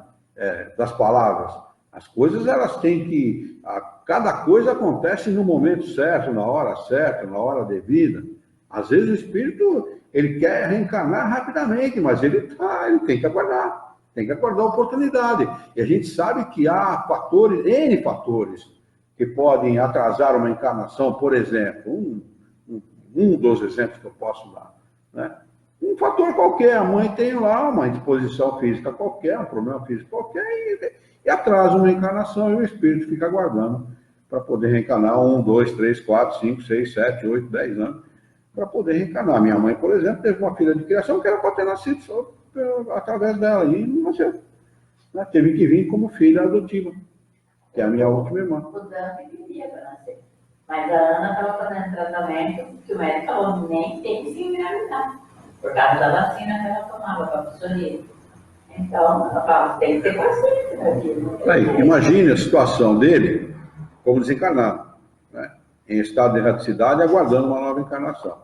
das palavras. As coisas, elas têm que... Cada coisa acontece no momento certo, na hora devida. Às vezes o espírito, ele quer reencarnar rapidamente, mas ele tem que aguardar a oportunidade. E a gente sabe que há N fatores, que podem atrasar uma encarnação, por exemplo, um dos exemplos que eu posso dar, né? Um fator qualquer, a mãe tem lá uma indisposição física qualquer, um problema físico qualquer, e atrasa uma encarnação, e o espírito fica aguardando para poder reencarnar 1, 2, 3, 4, 5, 6, 7, 8, 10 anos, para poder reencarnar. Minha mãe, por exemplo, teve uma filha de criação que era para ter nascido só através dela, e não nasceu. Né? Teve que vir como filha adotiva, que é a minha última irmã. O Dante queria para nascer. Mas a Ana estava fazendo tratamento que o médico falou, nem tem que se engravidar, por causa da vacina que ela tomava para a psoríase. Então, ela fala, tem que ter paciência daquilo. Aí, imagine a situação dele como desencarnado, né? Em estado de erraticidade, aguardando uma nova encarnação.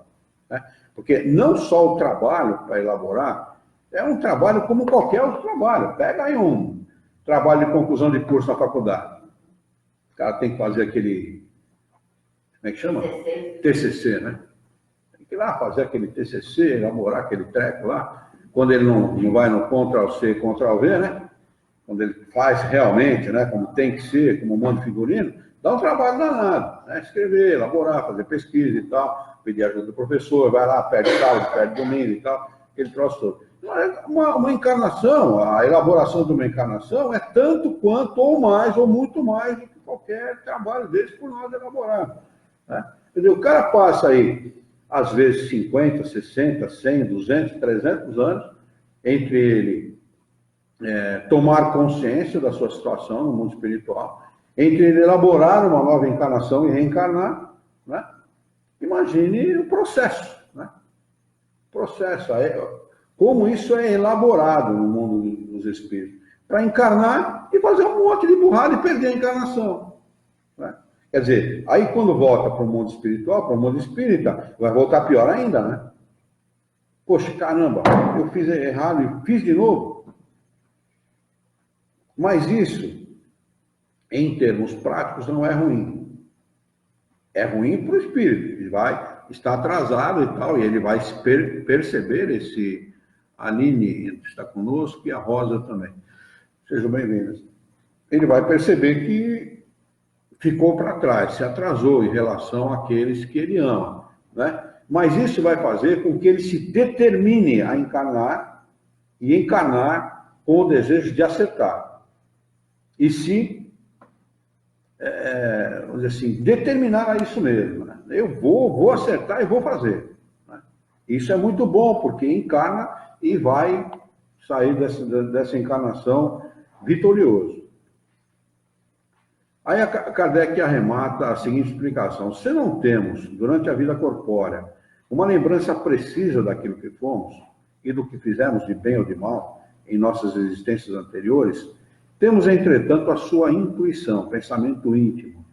Né? Porque não só o trabalho para elaborar, é um trabalho como qualquer outro trabalho. Pega aí um trabalho de conclusão de curso na faculdade. O cara tem que fazer aquele... Como é que chama? TCC, né? Tem que ir lá fazer aquele TCC, elaborar aquele treco lá. Quando ele não vai no Ctrl-C, Ctrl-V, né? Quando ele faz realmente, né? Como tem que ser, como manda figurino, dá um trabalho danado, né? Escrever, elaborar, fazer pesquisa e tal, pedir ajuda do professor, vai lá, perde sábado, perde domingo e tal, aquele troço todo. Uma encarnação, a elaboração de uma encarnação é tanto quanto, ou mais, ou muito mais do que qualquer trabalho desse por nós elaborar. Né? Quer dizer, o cara passa aí, às vezes, 50, 60, 100, 200, 300 anos, entre ele tomar consciência da sua situação no mundo espiritual, entre ele elaborar uma nova encarnação e reencarnar, né? Imagine o processo, né? O processo. como isso é elaborado no mundo dos espíritos, para encarnar e fazer um monte de burrada e perder a encarnação. Né? Quer dizer, aí quando volta para o mundo espiritual, para o mundo espírita, vai voltar pior ainda, né? Poxa, caramba, eu fiz errado e fiz de novo. Mas isso, em termos práticos, não é ruim. É ruim para o espírito, ele vai estar atrasado e tal, e ele vai perceber esse Aline está conosco e a Rosa também. Sejam bem-vindas. Ele vai perceber que ficou para trás, se atrasou em relação àqueles que ele ama, né? Mas isso vai fazer com que ele se determine a encarnar e encarnar com o desejo de acertar. E se, vamos dizer assim, determinar a isso mesmo. Né? Eu vou acertar e vou fazer. Né? Isso é muito bom, porque encarna e vai sair dessa encarnação vitorioso. Aí a Kardec arremata a seguinte explicação: se não temos, durante a vida corpórea, uma lembrança precisa daquilo que fomos e do que fizemos de bem ou de mal em nossas existências anteriores, temos, entretanto, a sua intuição, pensamento íntimo.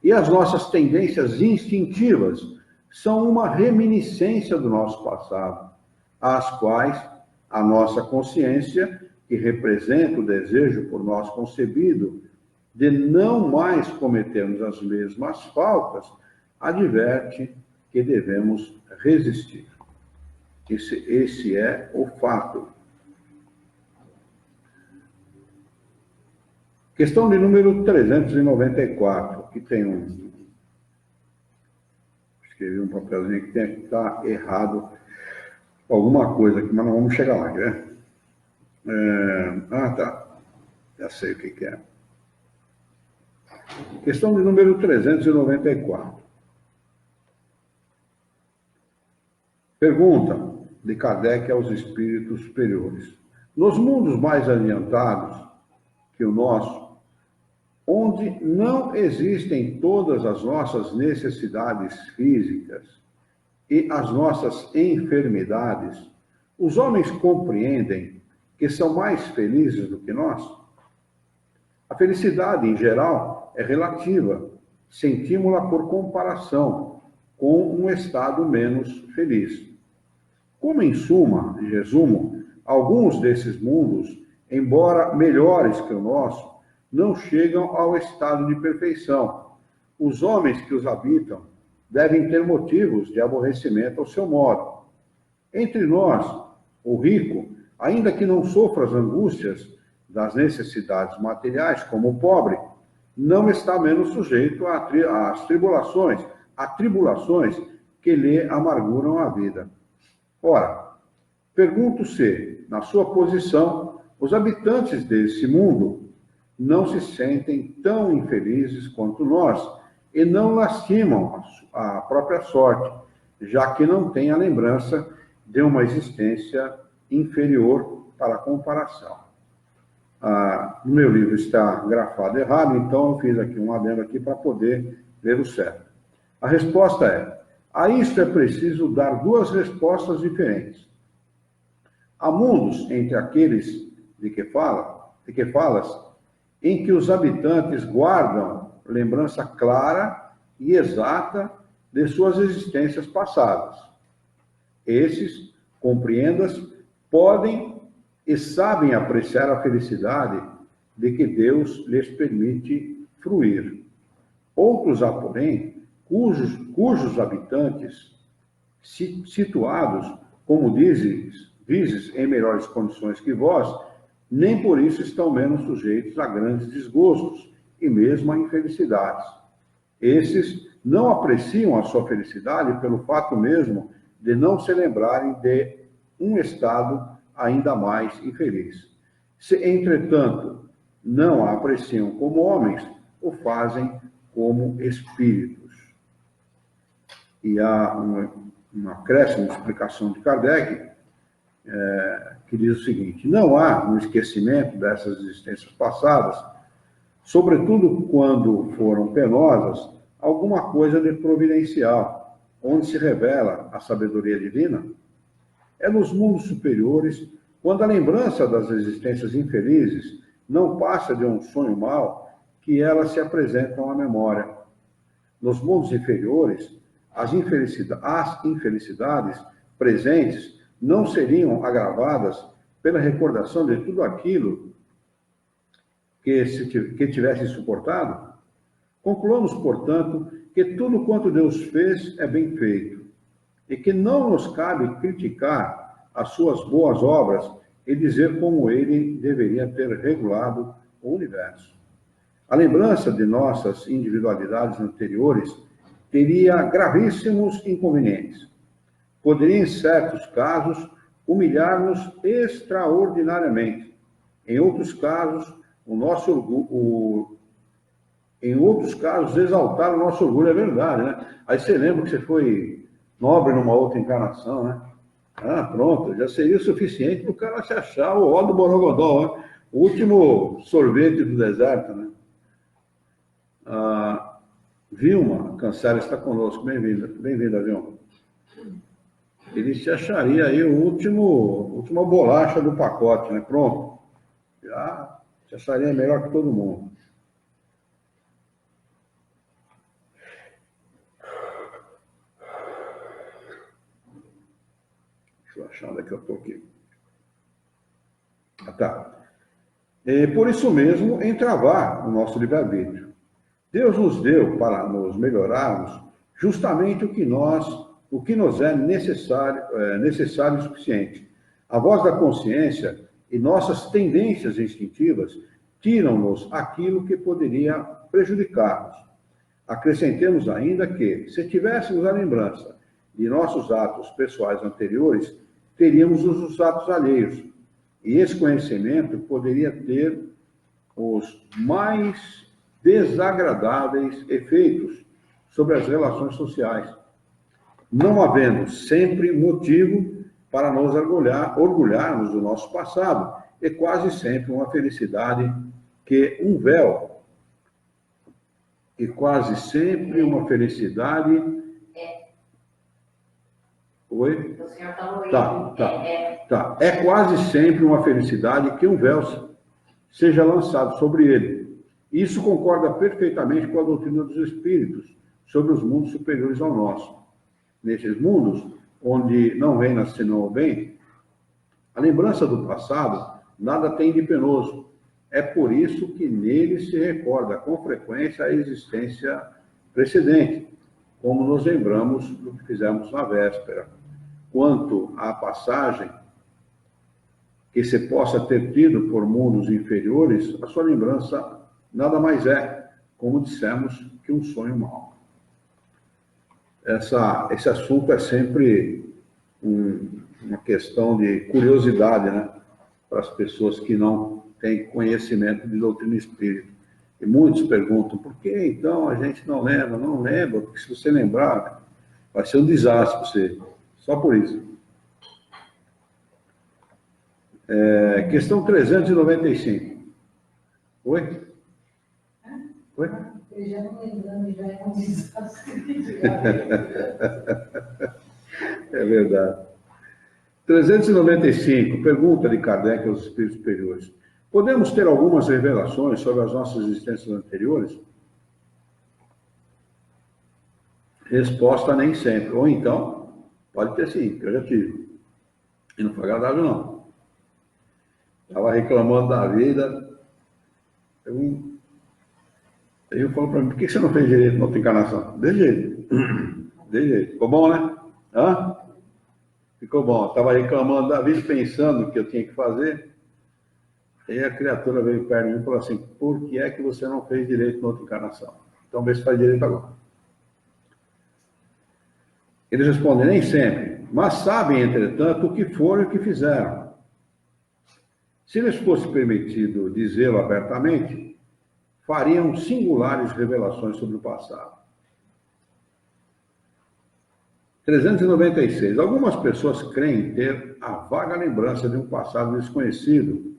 E as nossas tendências instintivas são uma reminiscência do nosso passado, às quais a nossa consciência, que representa o desejo por nós concebido de não mais cometermos as mesmas faltas, adverte que devemos resistir. Esse é o fato. Questão de número 394, que tem escrevi um papelzinho que tem que estar errado alguma coisa aqui, mas não vamos chegar lá, né? Tá. Já sei o que é. Questão de número 394. Pergunta de Kardec aos espíritos superiores. Nos mundos mais adiantados que o nosso, onde não existem todas as nossas necessidades físicas e as nossas enfermidades, os homens compreendem que são mais felizes do que nós? A felicidade, em geral, é relativa. Sentimos-la por comparação com um estado menos feliz. Como em suma, em resumo, alguns desses mundos, embora melhores que o nosso, não chegam ao estado de perfeição. Os homens que os habitam devem ter motivos de aborrecimento ao seu modo. Entre nós, o rico, ainda que não sofra as angústias das necessidades materiais, como o pobre, não está menos sujeito às tribulações que lhe amarguram a vida. Ora, pergunto se, na sua posição, os habitantes desse mundo não se sentem tão infelizes quanto nós e não lastimam a própria sorte, já que não têm a lembrança de uma existência inferior para a comparação. No meu livro está grafado errado, então eu fiz aqui um adendo aqui para poder ver o certo. A resposta é: a isto é preciso dar duas respostas diferentes. Há mundos entre aqueles de que falas, em que os habitantes guardam lembrança clara e exata de suas existências passadas. Esses, compreendas, podem e sabem apreciar a felicidade de que Deus lhes permite fruir. Outros há, porém, cujos habitantes, situados, como dizes, em melhores condições que vós, nem por isso estão menos sujeitos a grandes desgostos e mesmo a infelicidades. Esses não apreciam a sua felicidade pelo fato mesmo de não se lembrarem de um estado ainda mais infeliz. Se, entretanto, não a apreciam como homens, o fazem como espíritos. E há uma acréscimo explicação de Kardec, que diz o seguinte: não há no esquecimento dessas existências passadas, sobretudo quando foram penosas, alguma coisa de providencial, onde se revela a sabedoria divina. é nos mundos superiores, quando a lembrança das existências infelizes não passa de um sonho mau, que elas se apresentam à memória. Nos mundos inferiores, as infelicidades presentes não seriam agravadas pela recordação de tudo aquilo que tivesse suportado? Concluamos, portanto, que tudo quanto Deus fez é bem feito, e que não nos cabe criticar as suas boas obras e dizer como ele deveria ter regulado o universo. A lembrança de nossas individualidades anteriores teria gravíssimos inconvenientes. Poderia, em certos casos, humilhar-nos extraordinariamente. Em outros casos, exaltar o nosso orgulho. É verdade, né? Aí você lembra que você foi nobre numa outra encarnação, né? Ah, pronto, já seria o suficiente para o cara se achar o ó do Borogodó, né? O último sorvete do deserto, né? Vilma Cancela está conosco. Bem-vinda, Vilma. Ele se acharia aí a última bolacha do pacote, né? Pronto. Já se acharia melhor que todo mundo. Deixa eu achar onde é que eu estou aqui. Tá. Por isso mesmo, entravar o nosso livre-arbítrio. Deus nos deu para nos melhorarmos justamente o que nos é necessário e suficiente. A voz da consciência e nossas tendências instintivas tiram-nos aquilo que poderia prejudicar-nos. Acrescentemos ainda que, se tivéssemos a lembrança de nossos atos pessoais anteriores, teríamos os atos alheios. E esse conhecimento poderia ter os mais desagradáveis efeitos sobre as relações sociais, não havendo sempre motivo para nos orgulharmos do nosso passado, e quase sempre uma felicidade que um véu, Oi? O senhor falou Tá. É quase sempre uma felicidade que um véu seja lançado sobre ele. Isso concorda perfeitamente com a doutrina dos espíritos sobre os mundos superiores ao nosso. Nesses mundos, onde não reina senão o bem, a lembrança do passado nada tem de penoso. É por isso que nele se recorda com frequência a existência precedente, como nos lembramos do que fizemos na véspera. Quanto à passagem que se possa ter tido por mundos inferiores, a sua lembrança nada mais é, como dissemos, que um sonho mau. Esse assunto é sempre uma questão de curiosidade, né? Para as pessoas que não têm conhecimento de doutrina espírita. E muitos perguntam, por que então a gente não lembra? Não lembra, porque se você lembrar, vai ser um desastre para você. Só por isso. Questão 395. Oi? Oi? Ele já não lembrando, já é um desastre. É verdade. 395. Pergunta de Kardec aos espíritos superiores. Podemos ter algumas revelações sobre as nossas existências anteriores? Resposta: nem sempre. Ou então, pode ter sim, que eu já tive. E não foi agradável, não. Estava reclamando da vida. Eu falo para mim, por que você não fez direito na outra encarnação? De jeito. De jeito. Ficou bom, né? Hã? Ficou bom. Estava reclamando da vida, pensando o que eu tinha que fazer. Aí a criatura veio perto de mim e falou assim, por que é que você não fez direito na outra encarnação? Então vê se faz direito agora. Eles respondem, nem sempre, mas sabem, entretanto, o que foram e o que fizeram. Se lhes fosse permitido dizê-lo abertamente, fariam singulares revelações sobre o passado. 396. Algumas pessoas creem ter a vaga lembrança de um passado desconhecido,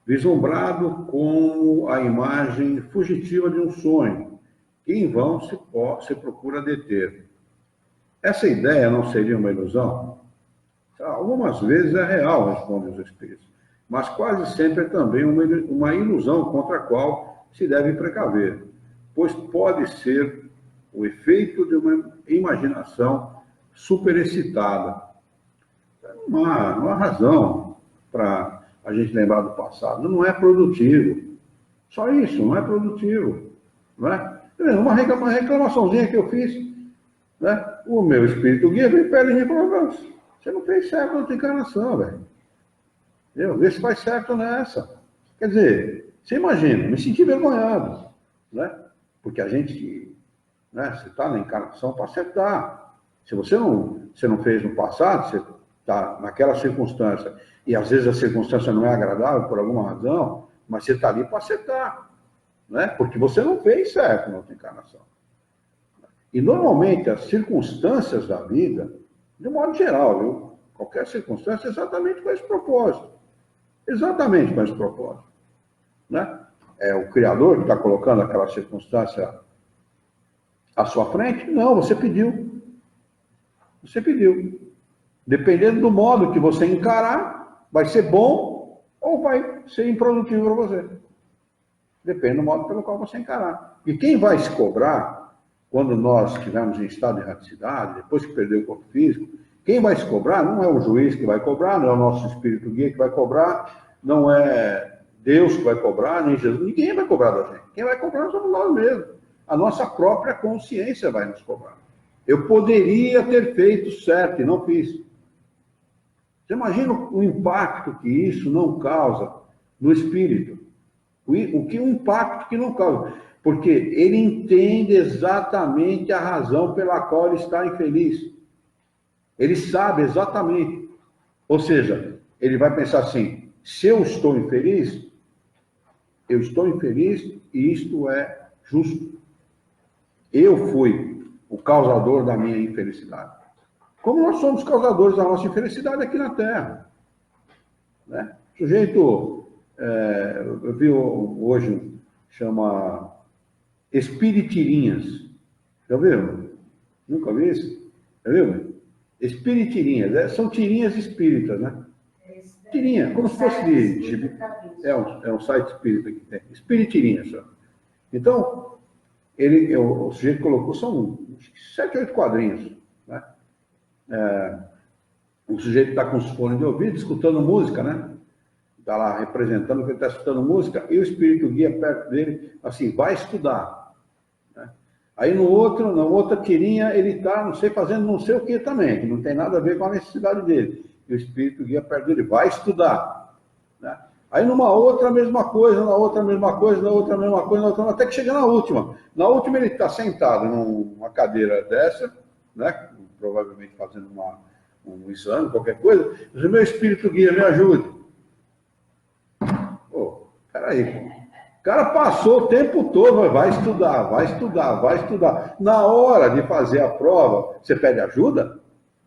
vislumbrado como a imagem fugitiva de um sonho, que em vão se procura deter. Essa ideia não seria uma ilusão? Algumas vezes é real, respondem os espíritos, mas quase sempre é também uma ilusão contra a qual se deve precaver, pois pode ser o efeito de uma imaginação superexcitada. Não há razão para a gente lembrar do passado. Não é produtivo. Só isso, não é produtivo. Não é? Uma reclamaçãozinha que eu fiz, né? O meu espírito guia veio perto de mim e falou: você não fez certo na tua encarnação, velho. Vê se faz certo nessa. Quer dizer, você imagina, me senti envergonhado, né? Porque a gente, né, você está na encarnação para acertar. Se você não fez no passado, você está naquela circunstância, e às vezes a circunstância não é agradável por alguma razão, mas você está ali para acertar, né? Porque você não fez certo na outra encarnação. E normalmente as circunstâncias da vida, de modo geral, viu? Qualquer circunstância, exatamente com esse propósito. Exatamente com esse propósito. Né? É o Criador que está colocando aquela circunstância à sua frente? Não, você pediu. Você pediu. Dependendo do modo que você encarar, vai ser bom ou vai ser improdutivo para você. Depende do modo pelo qual você encarar. E quem vai se cobrar, quando nós estivermos em estado de erraticidade, depois que perder o corpo físico, quem vai se cobrar não é o juiz que vai cobrar, não é o nosso espírito guia que vai cobrar, não é Deus que vai cobrar, nem Jesus, ninguém vai cobrar da gente. Quem vai cobrar somos nós mesmos. A nossa própria consciência vai nos cobrar. Eu poderia ter feito certo e não fiz. Você imagina o impacto que isso não causa no espírito? O impacto que não causa? Porque ele entende exatamente a razão pela qual ele está infeliz. Ele sabe exatamente. Ou seja, ele vai pensar assim: se eu estou infeliz e isto é justo. Eu fui o causador da minha infelicidade. Como nós somos causadores da nossa infelicidade aqui na Terra. Né? O sujeito, eu vi hoje, chama Espiritirinhas. Já viram? Nunca vi isso? Já viu? Espiritirinhas, são tirinhas espíritas, né? Tirinha, como se fosse de é um site espírita que tem. Espiritirinhas, só. Então, o sujeito colocou, são 7, 8 quadrinhos, né? O sujeito está com os fones de ouvido, escutando música, né? Está lá representando que ele está escutando música, e o espírito guia perto dele, assim, vai estudar. Né? Aí na outra tirinha, ele está, não sei, fazendo não sei o que também, que não tem nada a ver com a necessidade dele. E o espírito guia perto dele, vai estudar. Né? Aí numa outra, a mesma coisa, na outra, a mesma coisa, na outra, a mesma coisa, na outra, até que chega na última. Na última, ele está sentado numa cadeira dessa, né? Provavelmente fazendo um exame, qualquer coisa. Diz: meu espírito guia, me ajude. Pô, peraí. O cara passou o tempo todo, vai estudar, vai estudar, vai estudar. Na hora de fazer a prova, você pede ajuda?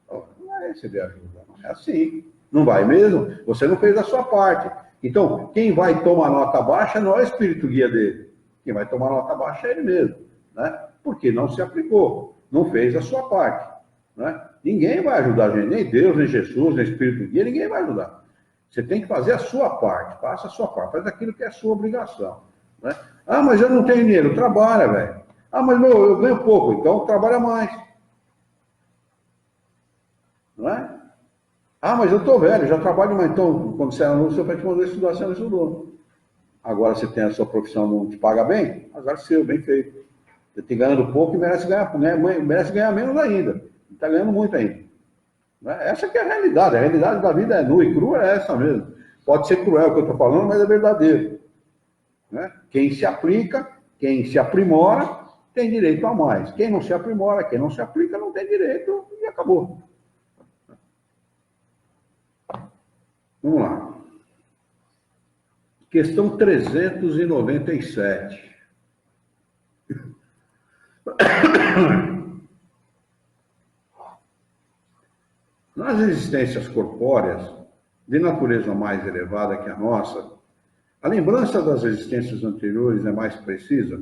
Não é receber ajuda, não é assim. Não vai mesmo? Você não fez a sua parte. Então, quem vai tomar nota baixa não é o espírito guia dele. Quem vai tomar nota baixa é ele mesmo. Né? Porque não se aplicou, não fez a sua parte. Né? Ninguém vai ajudar a gente, nem Deus, nem Jesus, nem espírito guia, ninguém vai ajudar. Você tem que fazer a sua parte, faça a sua parte, faz aquilo que é a sua obrigação. Né? Ah, mas eu não tenho dinheiro, trabalha, velho. Ah, mas eu ganho pouco, então trabalha mais. Não é? Ah, mas eu estou velho, já trabalho mais. Então, quando você era novo, você vai te mandar estudar, você não estudou. Agora você tem a sua profissão, não te paga bem? Azar seu, bem feito. Você está ganhando pouco e merece ganhar menos ainda. Está ganhando muito ainda. Essa que é a realidade da vida é nua e crua, é essa mesmo. Pode ser cruel o que eu estou falando, mas é verdadeiro. Né? Quem se aplica, quem se aprimora, tem direito a mais. Quem não se aprimora, quem não se aplica, não tem direito e acabou. Vamos lá. Questão 397. Nas existências corpóreas, de natureza mais elevada que a nossa, a lembrança das existências anteriores é mais precisa?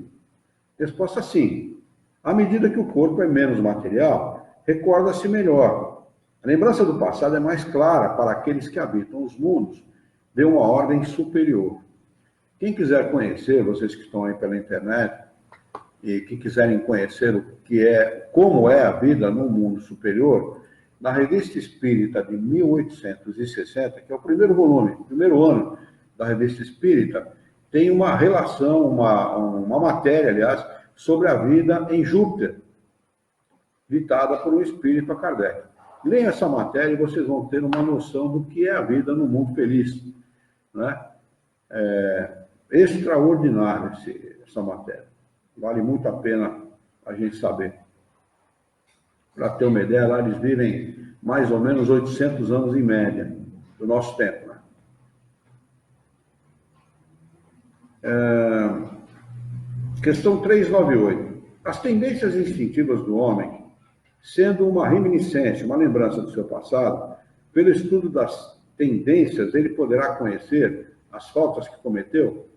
Resposta: sim. À medida que o corpo é menos material, recorda-se melhor. A lembrança do passado é mais clara para aqueles que habitam os mundos de uma ordem superior. Quem quiser conhecer, vocês que estão aí pela internet, e que quiserem conhecer o que é, como é a vida no mundo superior, na Revista Espírita de 1860, que é o primeiro volume, primeiro ano da Revista Espírita, tem uma relação, uma matéria, aliás, sobre a vida em Júpiter, ditada por um espírito a Kardec. Leiam essa matéria e vocês vão ter uma noção do que é a vida no mundo feliz, né? É extraordinário essa matéria. Vale muito a pena a gente saber. Para ter uma ideia, lá eles vivem mais ou menos 800 anos em média do nosso tempo, né? Questão 398. As tendências instintivas do homem, sendo uma reminiscência, uma lembrança do seu passado, pelo estudo das tendências, ele poderá conhecer as faltas que cometeu?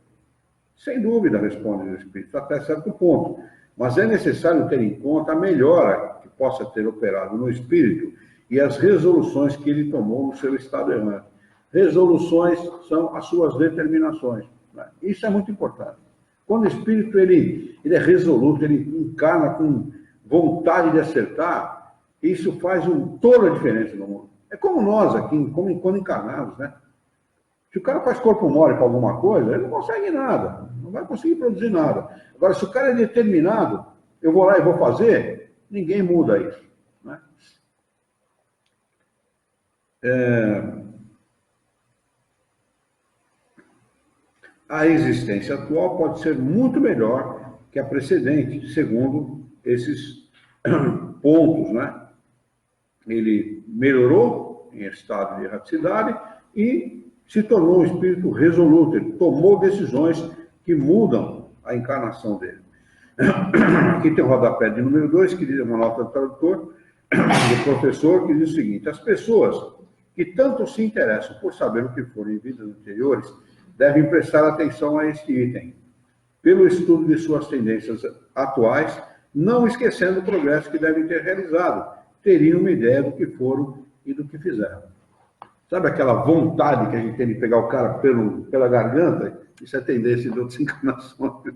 Sem dúvida, responde o Espírito, até certo ponto. Mas é necessário ter em conta a melhora que possa ter operado no Espírito e as resoluções que ele tomou no seu estado errante. Resoluções são as suas determinações, né? Isso é muito importante. Quando o Espírito ele é resoluto, ele encarna com vontade de acertar, isso faz toda a diferença no mundo. É como nós aqui, quando encarnados, né? Se o cara faz corpo mole para alguma coisa, ele não consegue nada, não vai conseguir produzir nada. Agora, se o cara é determinado, eu vou lá e vou fazer, ninguém muda isso, né? A existência atual pode ser muito melhor que a precedente, segundo esses pontos, né? Ele melhorou em estado de erraticidade e se tornou um espírito resoluto, ele tomou decisões que mudam a encarnação dele. Aqui tem o rodapé de número 2, que diz uma nota do tradutor, do professor, que diz o seguinte: as pessoas que tanto se interessam por saber o que foram em vidas anteriores devem prestar atenção a este item, pelo estudo de suas tendências atuais, não esquecendo o progresso que devem ter realizado, teriam uma ideia do que foram e do que fizeram. Sabe aquela vontade que a gente tem de pegar o cara pela garganta? Isso é tendência de outras encarnações.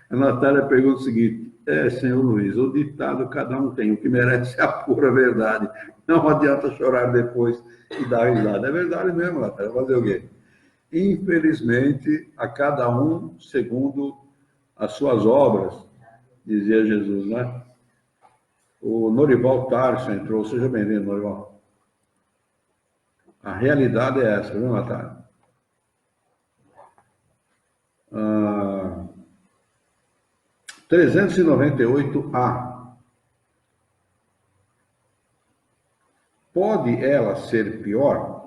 A Natália pergunta o seguinte: senhor Luiz, o ditado cada um tem, o que merece é a pura verdade. Não adianta chorar depois e dar risada. É verdade mesmo, Natália, fazer o quê? Infelizmente, a cada um segundo as suas obras, dizia Jesus, né? O Norival Tarso entrou, seja bem-vindo, Norival. A realidade é essa, viu, Natália? 398A. Pode ela ser pior?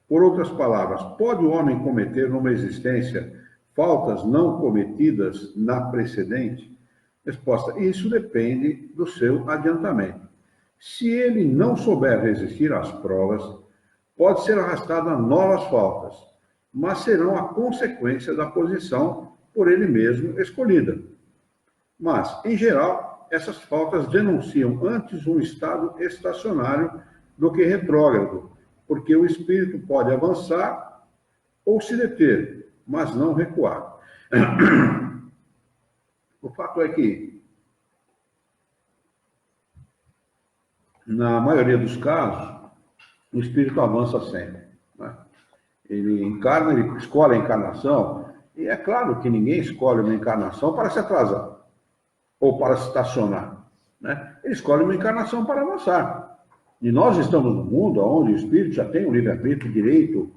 Por outras palavras, pode o homem cometer numa existência faltas não cometidas na precedente? Resposta: isso depende do seu adiantamento. Se ele não souber resistir às provas, pode ser arrastado a novas faltas, mas serão a consequência da posição por ele mesmo escolhida. Mas, em geral, essas faltas denunciam antes um estado estacionário do que retrógrado, porque o espírito pode avançar ou se deter, mas não recuar. O fato é que, na maioria dos casos, o espírito avança sempre, né? Ele encarna, ele escolhe a encarnação, e é claro que ninguém escolhe uma encarnação para se atrasar, ou para se estacionar, né? Ele escolhe uma encarnação para avançar. E nós estamos num mundo onde o espírito já tem o livre-arbítrio, o direito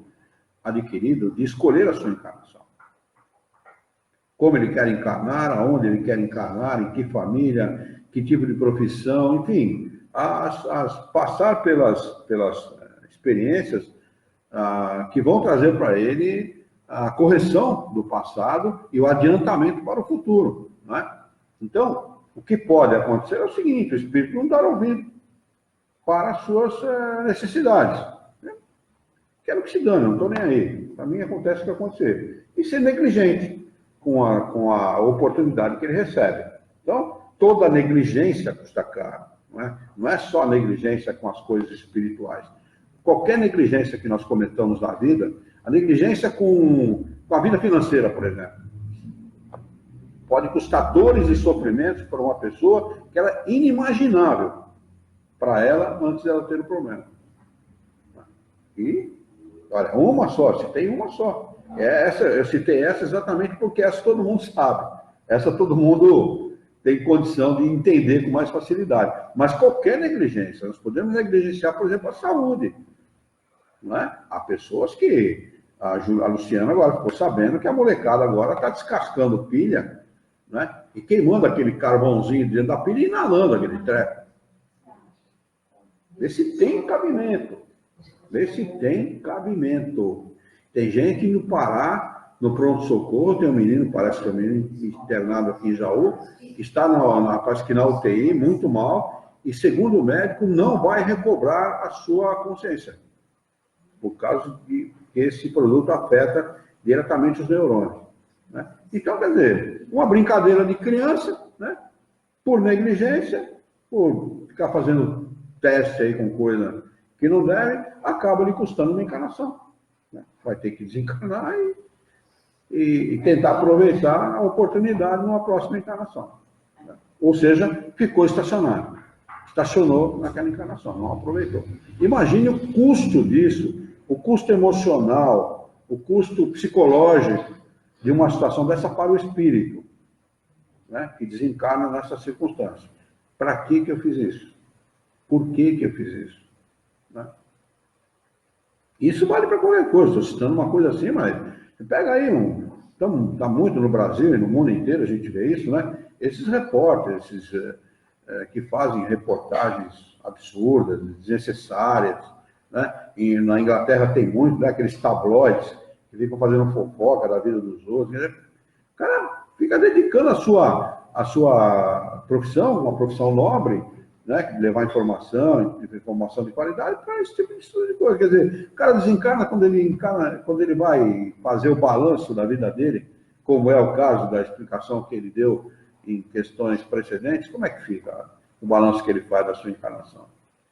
adquirido de escolher a sua encarnação. Como ele quer encarnar, aonde ele quer encarnar, em que família, que tipo de profissão, enfim, passar pelas experiências que vão trazer para ele a correção do passado e o adiantamento para o futuro, não é? Então, o que pode acontecer é o seguinte: o espírito não dar ouvido para as suas necessidades. Né? Quero que se dane, não estou nem aí. Para mim acontece o que acontecer. E ser negligente com a oportunidade que ele recebe. Então, toda negligência custa caro. Não é só negligência com as coisas espirituais. Qualquer negligência que nós cometamos na vida, a negligência com a vida financeira, por exemplo, pode custar dores e sofrimentos para uma pessoa que era inimaginável para ela antes dela ter o problema. E, olha, uma só, citei uma só. Eu citei essa exatamente porque essa todo mundo sabe. Essa todo mundo tem condição de entender com mais facilidade. Mas qualquer negligência, nós podemos negligenciar, por exemplo, a saúde. Não é? Há pessoas que... A Luciana agora ficou sabendo que a molecada agora está descascando pilha, né? E queimando aquele carvãozinho dentro da pilha e inalando aquele treco. Vê se tem cabimento. Vê se tem cabimento. Tem gente no Pará, no pronto-socorro, tem um menino, parece que é um menino internado aqui em Jaú, que está parece que na UTI, muito mal, e segundo o médico, não vai recobrar a sua consciência. Por causa de que esse produto afeta diretamente os neurônios. Né? Então, quer dizer, uma brincadeira de criança, né? Por negligência, por ficar fazendo teste aí com coisa que não deve, acaba lhe custando uma encarnação. Né? Vai ter que desencarnar e tentar aproveitar a oportunidade numa próxima encarnação. Né? Ou seja, ficou estacionado. Estacionou naquela encarnação, não aproveitou. Imagine o custo disso, o custo emocional, o custo psicológico de uma situação dessa para o espírito, né, que desencarna nessa circunstância. Para que eu fiz isso? Por que eu fiz isso? Né? Isso vale para qualquer coisa, estou citando uma coisa assim, mas pega aí, está muito no Brasil e no mundo inteiro, a gente vê isso, né? Esses repórteres, que fazem reportagens absurdas, desnecessárias, né? E na Inglaterra tem muito, né? Aqueles tabloides que ficam fazendo fofoca da vida dos outros. O cara fica dedicando a sua profissão, uma profissão nobre, né? De levar informação de qualidade para esse tipo de coisa. Quer dizer, o cara desencarna quando ele vai fazer o balanço da vida dele, como é o caso da explicação que ele deu em questões precedentes. Como é que fica o balanço que ele faz da sua encarnação?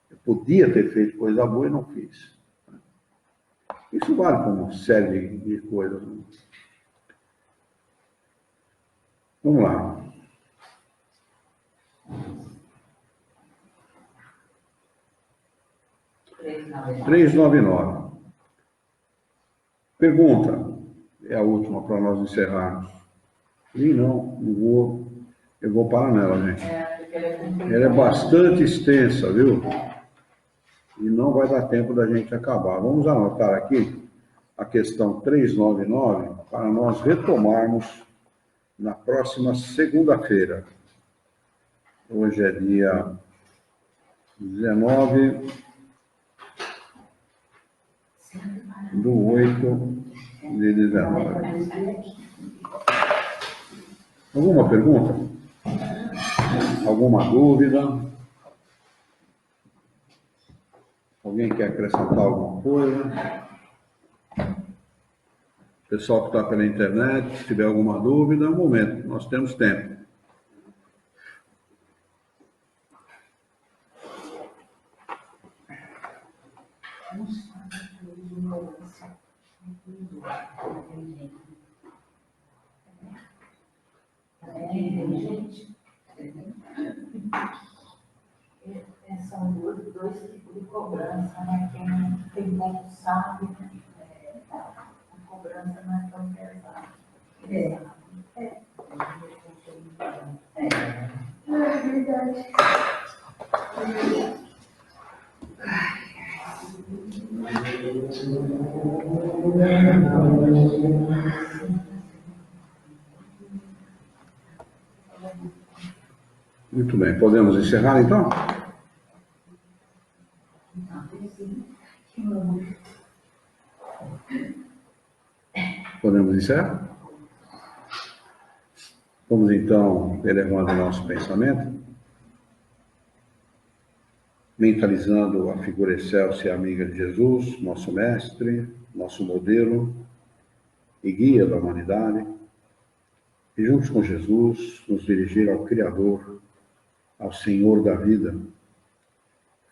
Eu podia ter feito coisa boa e não fiz. Isso vale para uma série de coisas. Vamos lá. R$ 399. Pergunta. É a última para nós encerrarmos. E não vou. Eu vou parar nela, gente. Ela é bastante extensa, viu? E não vai dar tempo da gente acabar. Vamos anotar aqui a questão 399 para nós retomarmos na próxima segunda-feira. Hoje é dia 19 de 8 de 19. Alguma pergunta? Alguma dúvida? Alguém quer acrescentar alguma coisa? Pessoal que está pela internet, se tiver alguma dúvida, é um momento, nós temos tempo. São dois tipos de cobrança, né? Quem tem bom sabe, né? A cobrança não é tão pesada. É verdade. Muito bem, podemos encerrar então? Podemos encerrar? Vamos então elevando o nosso pensamento, mentalizando a figura excelsa e amiga de Jesus, nosso mestre, nosso modelo e guia da humanidade, e juntos com Jesus nos dirigir ao Criador, ao Senhor da vida,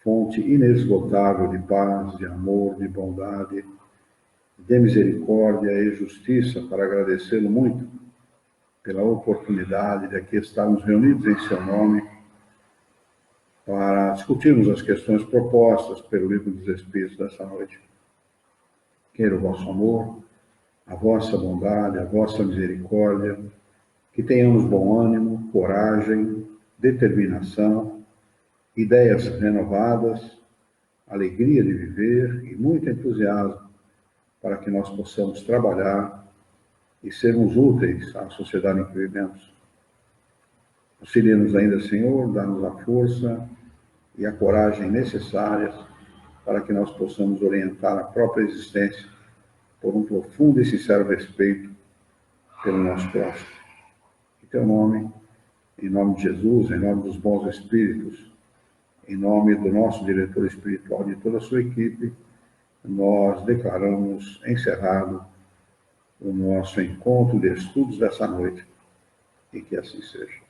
fonte inesgotável de paz, de amor, de bondade, de misericórdia e justiça, para agradecê-lo muito pela oportunidade de aqui estarmos reunidos em seu nome para discutirmos as questões propostas pelo Livro dos Espíritos dessa noite. Queira o vosso amor, a vossa bondade, a vossa misericórdia, que tenhamos bom ânimo, coragem, determinação, ideias renovadas, alegria de viver e muito entusiasmo para que nós possamos trabalhar e sermos úteis à sociedade em que vivemos. Auxilia-nos ainda, Senhor, dá-nos a força e a coragem necessárias para que nós possamos orientar a própria existência por um profundo e sincero respeito pelo nosso próximo. Em teu nome, em nome de Jesus, em nome dos bons espíritos, em nome do nosso diretor espiritual e de toda a sua equipe, nós declaramos encerrado o nosso encontro de estudos dessa noite, e que assim seja.